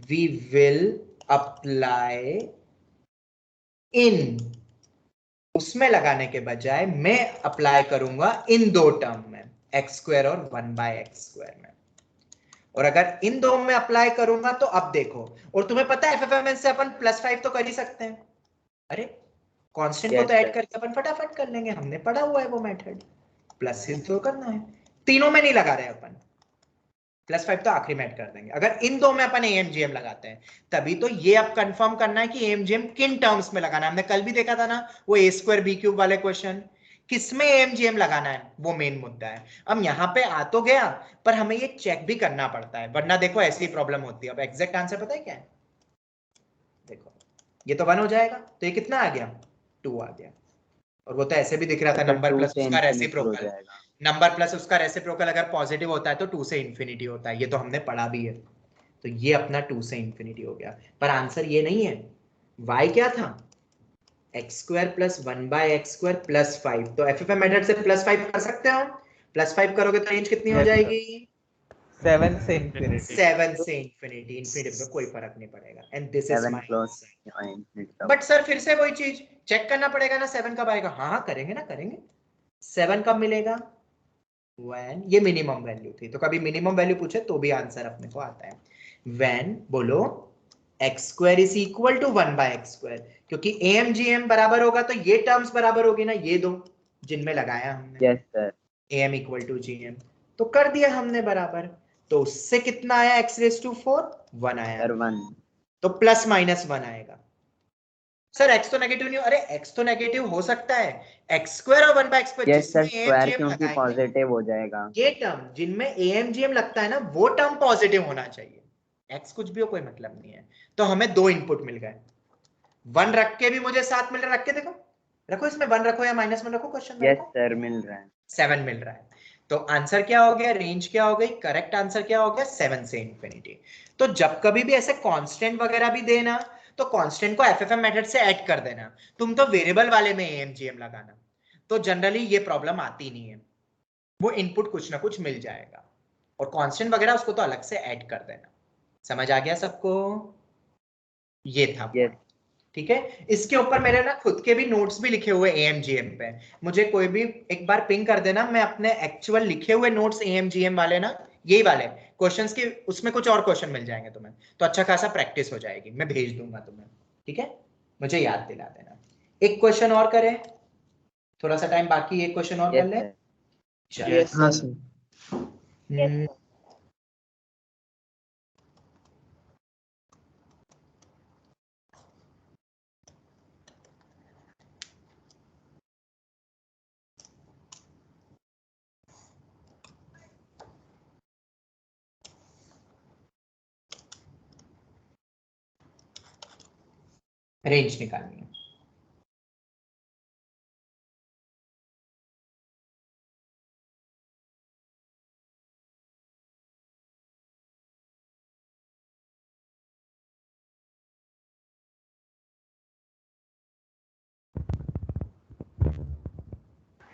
we will apply in, उसमें लगाने के बजाय मैं अप्लाई करूंगा इन दो टर्म में, x स्क्वायर और 1/x स्क्वायर में। और अगर इन दो में अप्लाई करूंगा तो अब देखो, और तुम्हें पता है एफएफएम से अपन +5 तो कर ही सकते हैं। अरे कांस्टेंट को तो ऐड करके अपन फटाफट कर लेंगे, हमने पढ़ा हुआ है वो मेथड। प्लस से तो करना है, तीनों में नहीं लगा रहे अपन, +5 तो आखिरी में ऐड कर देंगे। अगर इन दो में अपन एएमजीएम लगाते हैं तभी तो ये अब कंफर्म करना है कि एएमजीएम किन टर्म्स में लगाना है। हमने कल भी देखा था ना वो a²b³ वाले क्वेश्चन, किसमें एएमजीएम लगाना है वो मेन मुद्दा है। अब यहाँ पे आ तो गया, पर हमें ये चेक भी करना पड़ता है, वरना देखो ऐसी प्रॉब्लम होती है। अब एग्जैक्ट आंसर पता है क्या है? देखो ये तो 1 हो जाएगा, तो ये कितना आ गया? 2 आ गया। और वो तो ऐसे भी दिख रहा था, नंबर प्लस उसका रेसिप्रोकल, नंबर प्लस उसका रेसिप्रोकल अगर पॉजिटिव होता है तो 2 से इंफिनिटी होता है, ये तो हमने पढ़ा भी है। तो ये अपना 2 से इंफिनिटी हो गया, पर आंसर ये नहीं है। y क्या था, x square plus 1/x² plus 5। तो एफएफएम मेथड से +5 कर सकते हो, +5 करोगे तो रेंज कितनी हो जाएगी, 7 से इंफिनिटी। 7 से इंफिनिटी। इंफिनिटी में कोई फर्क नहीं पड़ेगा, and this is 7 my close answer. infinity. But sir फिर से वही चीज चेक करना पड़ेगा ना, 7 कब आएगा। हाँ हाँ करेंगे ना, करेंगे। 7 कब मिलेगा, व्हेन ये मिनिमम वैल्यू थी, तो कभी मिनिमम वैल्यू पूछे तो भी आंसर अपने को आता है। व्हेन बोलो x² is equal to 1/x², क्योंकि am/gm बराबर होगा तो ये टर्म्स बराबर होगी ना, ये दो जिनमें लगाया हमने। Yes sir. am equal to gm, तो कर दिया हमने बराबर। तो उससे कितना आया, x⁴ 1 आया, Sir 1. तो +-1 आएगा। सर x तो नेगेटिव नहीं, अरे x तो नेगेटिव हो सकता है, x² और 1/x², Yes sir, जिसमें square am/gm क्योंकि लगाएंगे, पॉजिटिव हो जाएगा. ये टर्म जिनमें am/gm लगता है ना, वो टर्म पॉजिटिव होना चाहिए। x कुछ भी हो कोई मतलब नहीं है। तो हमें 2 इनपुट मिल गए, 1 रख के भी मुझे 7 मिल रहा है, रख के देखो, रखो इसमें 1 रखो या -1 रखो, क्वेश्चन में Yes रखो, sir, मिल रहा है. 7 मिल रहा है। तो आंसर क्या हो गया, रेंज क्या हो गई, करेक्ट आंसर क्या हो गया, 7 से इंफिनिटी। तो जब कभी भी ऐसे कांस्टेंट वगैरह भी देना, तो कांस्टेंट को एफएफएम मेथड से ऐड कर देना, तुम तो वेरिएबल वाले में am/gm लगाना, तो जनरली ये प्रॉब्लम आती नहीं है, वो इनपुट कुछ ना कुछ मिल जाएगा। और कांस्टेंट वगैरह उसको तो अलग से ऐड कर देना। समझ आ गया सबको, ये था Yes. ठीक है। इसके ऊपर मेरे ना खुद के भी नोट्स भी लिखे हुए am/gm पे, मुझे कोई भी एक बार पिंग कर देना, मैं अपने एक्चुअल लिखे हुए नोट्स am/gm वाले ना, यही वाले क्वेश्चंस के, उसमें कुछ और क्वेश्चन मिल जाएंगे तुम्हें, तो अच्छा खासा प्रैक्टिस हो जाएगी, मैं भेज दूंगा तुम्हें, ठीक है। मुझे याद दिला देना। एक क्वेश्चन और करें, थोड़ा सा टाइम बाकी, एक क्वेश्चन और कर Yes ले। sir. चलो। हाँ सर। रेंज निकालनी है।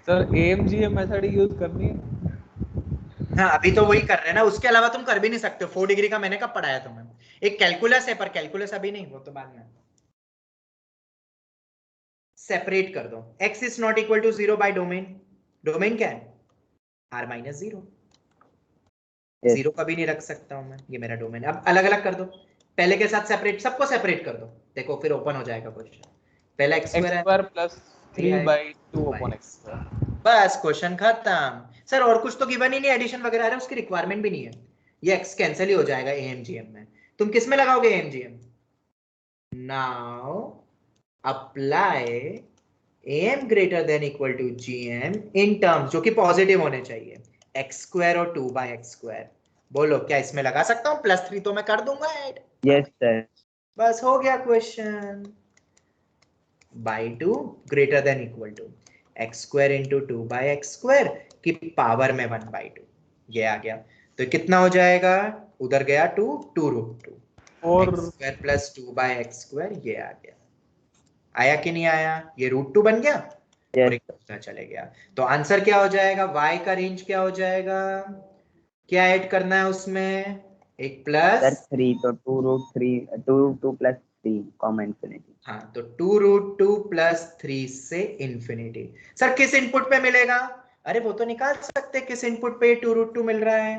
सर am/gm मेथड यूज करनी है। हाँ अभी तो वही कर रहे हैं ना, उसके अलावा तुम कर भी नहीं सकते हो। 4 डिग्री का मैंने कब पढ़ाया तुम्हें, एक कैलकुलस है, पर कैलकुलस अभी नहीं, वो तो बाद में। सेपरेट कर दो, x is not equal to 0 by domain, domain क्या है, r-0, Yes. 0 कभी नहीं रख सकता हूं मैं, ये मेरा डोमेन है। अब अलग अलग कर दो, पहले के साथ सेपरेट, सबको सेपरेट कर दो, देखो फिर ओपन हो जाएगा क्वेश्चन। पहला x² है, x² प्लस 3/2/x²। बस क्वेश्चन खत्म। सर और कुछ तो गिवन ही नहीं, एडिशन वगैरह है उसकी रिक्वायरमेंट भी नहीं है, ये x कैंसिल ही हो जाएगा am/gm में। तुम किस में लगाओगे am/gm, now apply am greater than equal to gm in terms जो कि पॉजिटिव होने चाहिए, x² और 2/x²। बोलो क्या इसमें लगा सकता हूँ, +3 तो मैं कर दूंगा ऐड। Yes sir. बस हो गया question. By 2 greater than equal to x² into 2/x² की पावर में 1/2, ये आ गया। तो कितना हो जाएगा, उधर गया 2 2√2 और x² प्लस 2/x², ये आ गया। आया कि नहीं आया, ये √2 बन गया। Yes. और एक दूसरा चले गया, तो आंसर क्या हो जाएगा, y का रेंज क्या हो जाएगा, क्या ऐड करना है उसमें, एक Sir प्लस, 3 तो 2√2 plus 3 comma infinity. हाँ तो 2√2 प्लस 3 से इंफिनिटी। सर किस इनपुट पे मिलेगा, अरे वो तो निकाल सकते हैं किस इनपुट पे 2√2 मिल रहा है।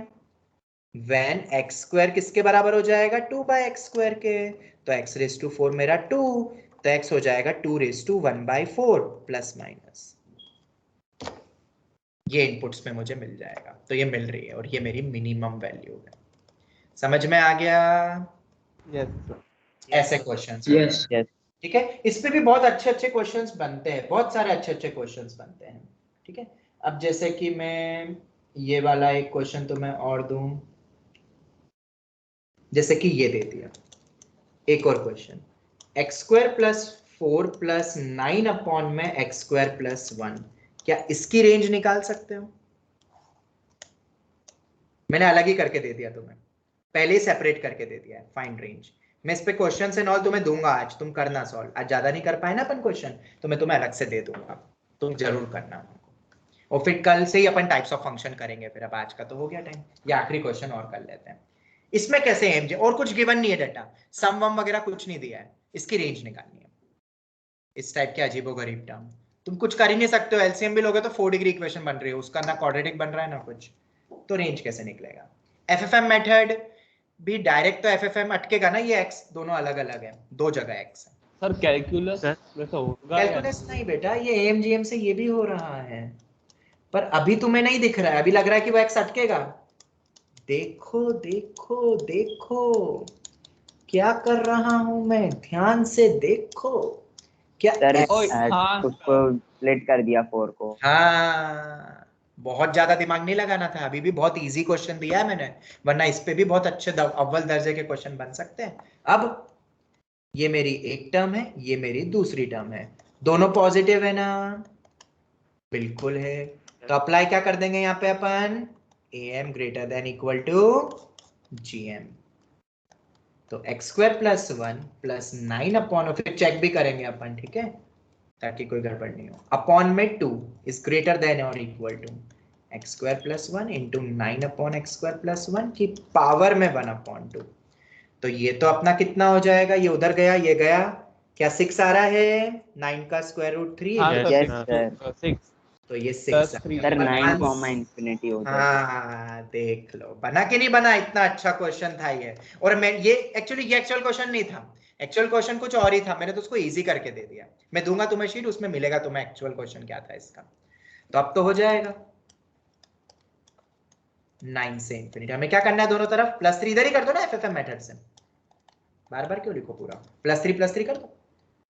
व्हेन x² किसके बराबर हो जाएगा, 2/x² के, तो x⁴ मेरा 2, तो x हो जाएगा 2⁴ प्लस माइनस, ये इनपुट्स में मुझे मिल जाएगा। तो ये मिल रही है और ये मेरी मिनिमम वैल्यू है। समझ में आ गया, यस ऐसे क्वेश्चंस यस। Yes. ठीक है। इस पे भी बहुत अच्छे अच्छे क्वेश्चंस बनते हैं, बहुत सारे अच्छे अच्छे क्वेश्चंस बनते हैं, ठीक है। अब जैसे कि मैं ये वाला एक क्वेश्चन तो मैं और दूं, जैसे कि ये दे दिया एक और question, x² plus 4 plus 9 upon में x² प्लस 1, क्या इसकी रेंज निकाल सकते हो, मैंने अलग ही करके दे दिया तुम्हें, पहले ही सेपरेट करके दे दिया है फाइंड रेंज। मैं इस पे क्वेश्चन एंड ऑल तुम्हें दूंगा आज, तुम करना सॉल्व। आज ज्यादा नहीं कर पाए ना अपन क्वेश्चन, तो मैं तुम्हें अलग से दे दूंगा, तुम जरूर करना। और फिर कल से ही अपन टाइप्स ऑफ फंक्शन करेंगे। फिर अब आज का तो हो गया टाइम, ये आखिरी क्वेश्चन और कर लेते हैं। इसमें कैसे एमजे और कुछ गिवन नहीं है डाटा, सम वम वगैरह कुछ नहीं दिया है, इसकी रेंज निकालनी है। इस टाइप के अजीबोगरीब टर्म तुम कुछ कर ही नहीं सकते हो। एलसीएम भी लोगे तो 4 डिग्री इक्वेशन बन रही है, उसका ना क्वाड्रेटिक बन रहा है ना कुछ, तो रेंज कैसे निकलेगा। एफएफएम मेथड भी डायरेक्ट तो एफएफएम अटकेगा ना, ये एक्स दोनों अलग अलग है, दो जगह एक्स है। सर कैलकुलस वैसा होगा? कैलकुलस नहीं बेटा, ये एएमजीएम से ये भी हो रहा है, पर अभी तुम्हें नहीं दिख रहा है, अभी लग रहा है कि वो एक्स अटकेगा। देखो देखो देखो क्या कर रहा हूं मैं, ध्यान से देखो क्या। सर हाँ। उसको स्प्लिट कर दिया 4 को। हाँ, बहुत ज्यादा दिमाग नहीं लगाना था, अभी भी बहुत इजी क्वेश्चन दिया है मैंने, वरना इस पे भी बहुत अच्छे अव्वल दर्जे के क्वेश्चन बन सकते हैं। अब ये मेरी एक टर्म है, ये मेरी दूसरी टर्म है, दोनों पॉजिटिव है ना? बिल्कुल है। तो अप्लाई क्या कर देंगे यहाँ पे अपन, am greater than equal to gm। तो x square plus 1 plus 9 upon, फिर चेक भी करेंगे अपन, ठीक है, ताकि कोई गड़बड़ नहीं हो। अपॉन में 2 इज ग्रेटर देन और इक्वल to x square plus 1 into 9 upon x square plus 1 की पावर में 1 अपॉन 2। तो ये तो अपना कितना हो जाएगा, ये उधर गया ये गया, क्या 6 आ रहा है, 9 का स्क्वायर रूट 3। तो ये 6 सर 9 कॉमा इंफिनिटी हो जाएगा। हाँ देख लो, बना कि नहीं बना, इतना अच्छा क्वेश्चन था ये। और मैं ये एक्चुअल क्वेश्चन नहीं था, एक्चुअल क्वेश्चन कुछ और ही था, मैंने तो उसको इजी करके दे दिया। मैं दूंगा तुम्हें शीट, उसमें मिलेगा तुम्हें एक्चुअल क्वेश्चन क्या था इसका। तो अब तो हो जाएगा 9 से इंफिनिटी। हमें क्या करना है, दोनों तरफ +3, इधर ही कर दो ना एफएफएम मेथड से, बार बार क्यों लिखो पूरा, +3 कर दो,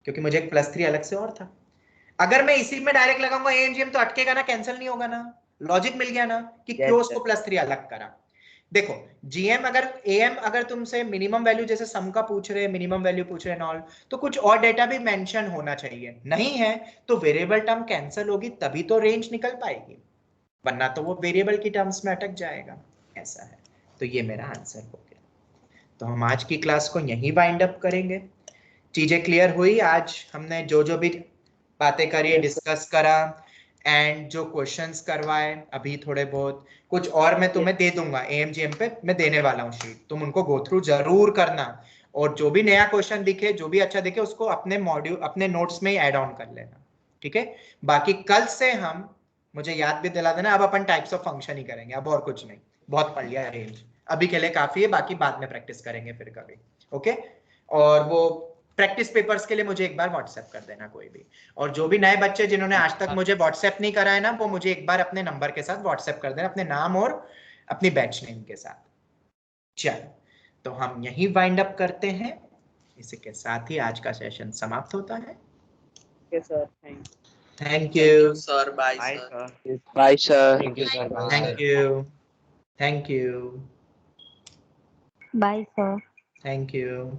क्योंकि मुझे एक +3 अलग से और था। अगर मैं इसी में डायरेक्ट लगाऊंगा एएमजीएम तो अटकेगा ना, कैंसिल नहीं होगा ना, लॉजिक मिल गया ना कि क्यों उसको +3 अलग करा। देखो जीएम अगर एएम अगर तुमसे मिनिमम वैल्यू जैसे सम का पूछ रहे, मिनिमम वैल्यू पूछ रहे ऑल, तो कुछ और डेटा भी मेंशन होना चाहिए, नहीं है तो वेरिएबल टर्म कैंसिल होगी, तभी तो रेंज निकल पाएगी, वरना तो वो वेरिएबल की टर्म्स में अटक जाएगा। ऐसा है, तो ये मेरा आंसर हो गया। तो हम आज की क्लास को यहीं वाइंड अप करेंगे। चीजें क्लियर हुई? आज हमने जो जो भी बातें करी, डिस्कस करा, एंड जो क्वेश्चंस करवाए अभी थोड़े बहुत, कुछ और मैं तुम्हें दे दूंगा एएमजीएम पे, मैं देने वाला हूँ शीट, तुम उनको गो थ्रू जरूर करना, और जो भी नया क्वेश्चन दिखे, जो भी अच्छा दिखे, उसको अपने मॉड्यूल अपने नोट्स में ही ऐड ऑन कर लेना, ठीक है। बाकी कल से हम, मुझे याद भी दिला देना, अब अपन टाइप्स ऑफ फंक्शन ही करेंगे, अब और कुछ नहीं, बहुत पढ़ लिया रेंज, अभी के लिए काफी है, बाकी बाद में प्रैक्टिस करेंगे फिर कभी, ओके। और वो प्रैक्टिस पेपर्स के लिए मुझे एक बार व्हाट्सएप कर देना कोई भी, और जो भी नए बच्चे जिन्होंने आज तक मुझे व्हाट्सएप नहीं करा है ना, वो मुझे एक बार अपने नंबर के साथ व्हाट्सएप कर देना, अपने नाम और अपनी बैच नेम के साथ। चलो, तो हम यही वाइंड अप करते हैं, इसी के साथ ही आज का सेशन समाप्त होता है। Sir thank you sir, bye sir. Bye sir. Thank you thank you bye sir. Thank you.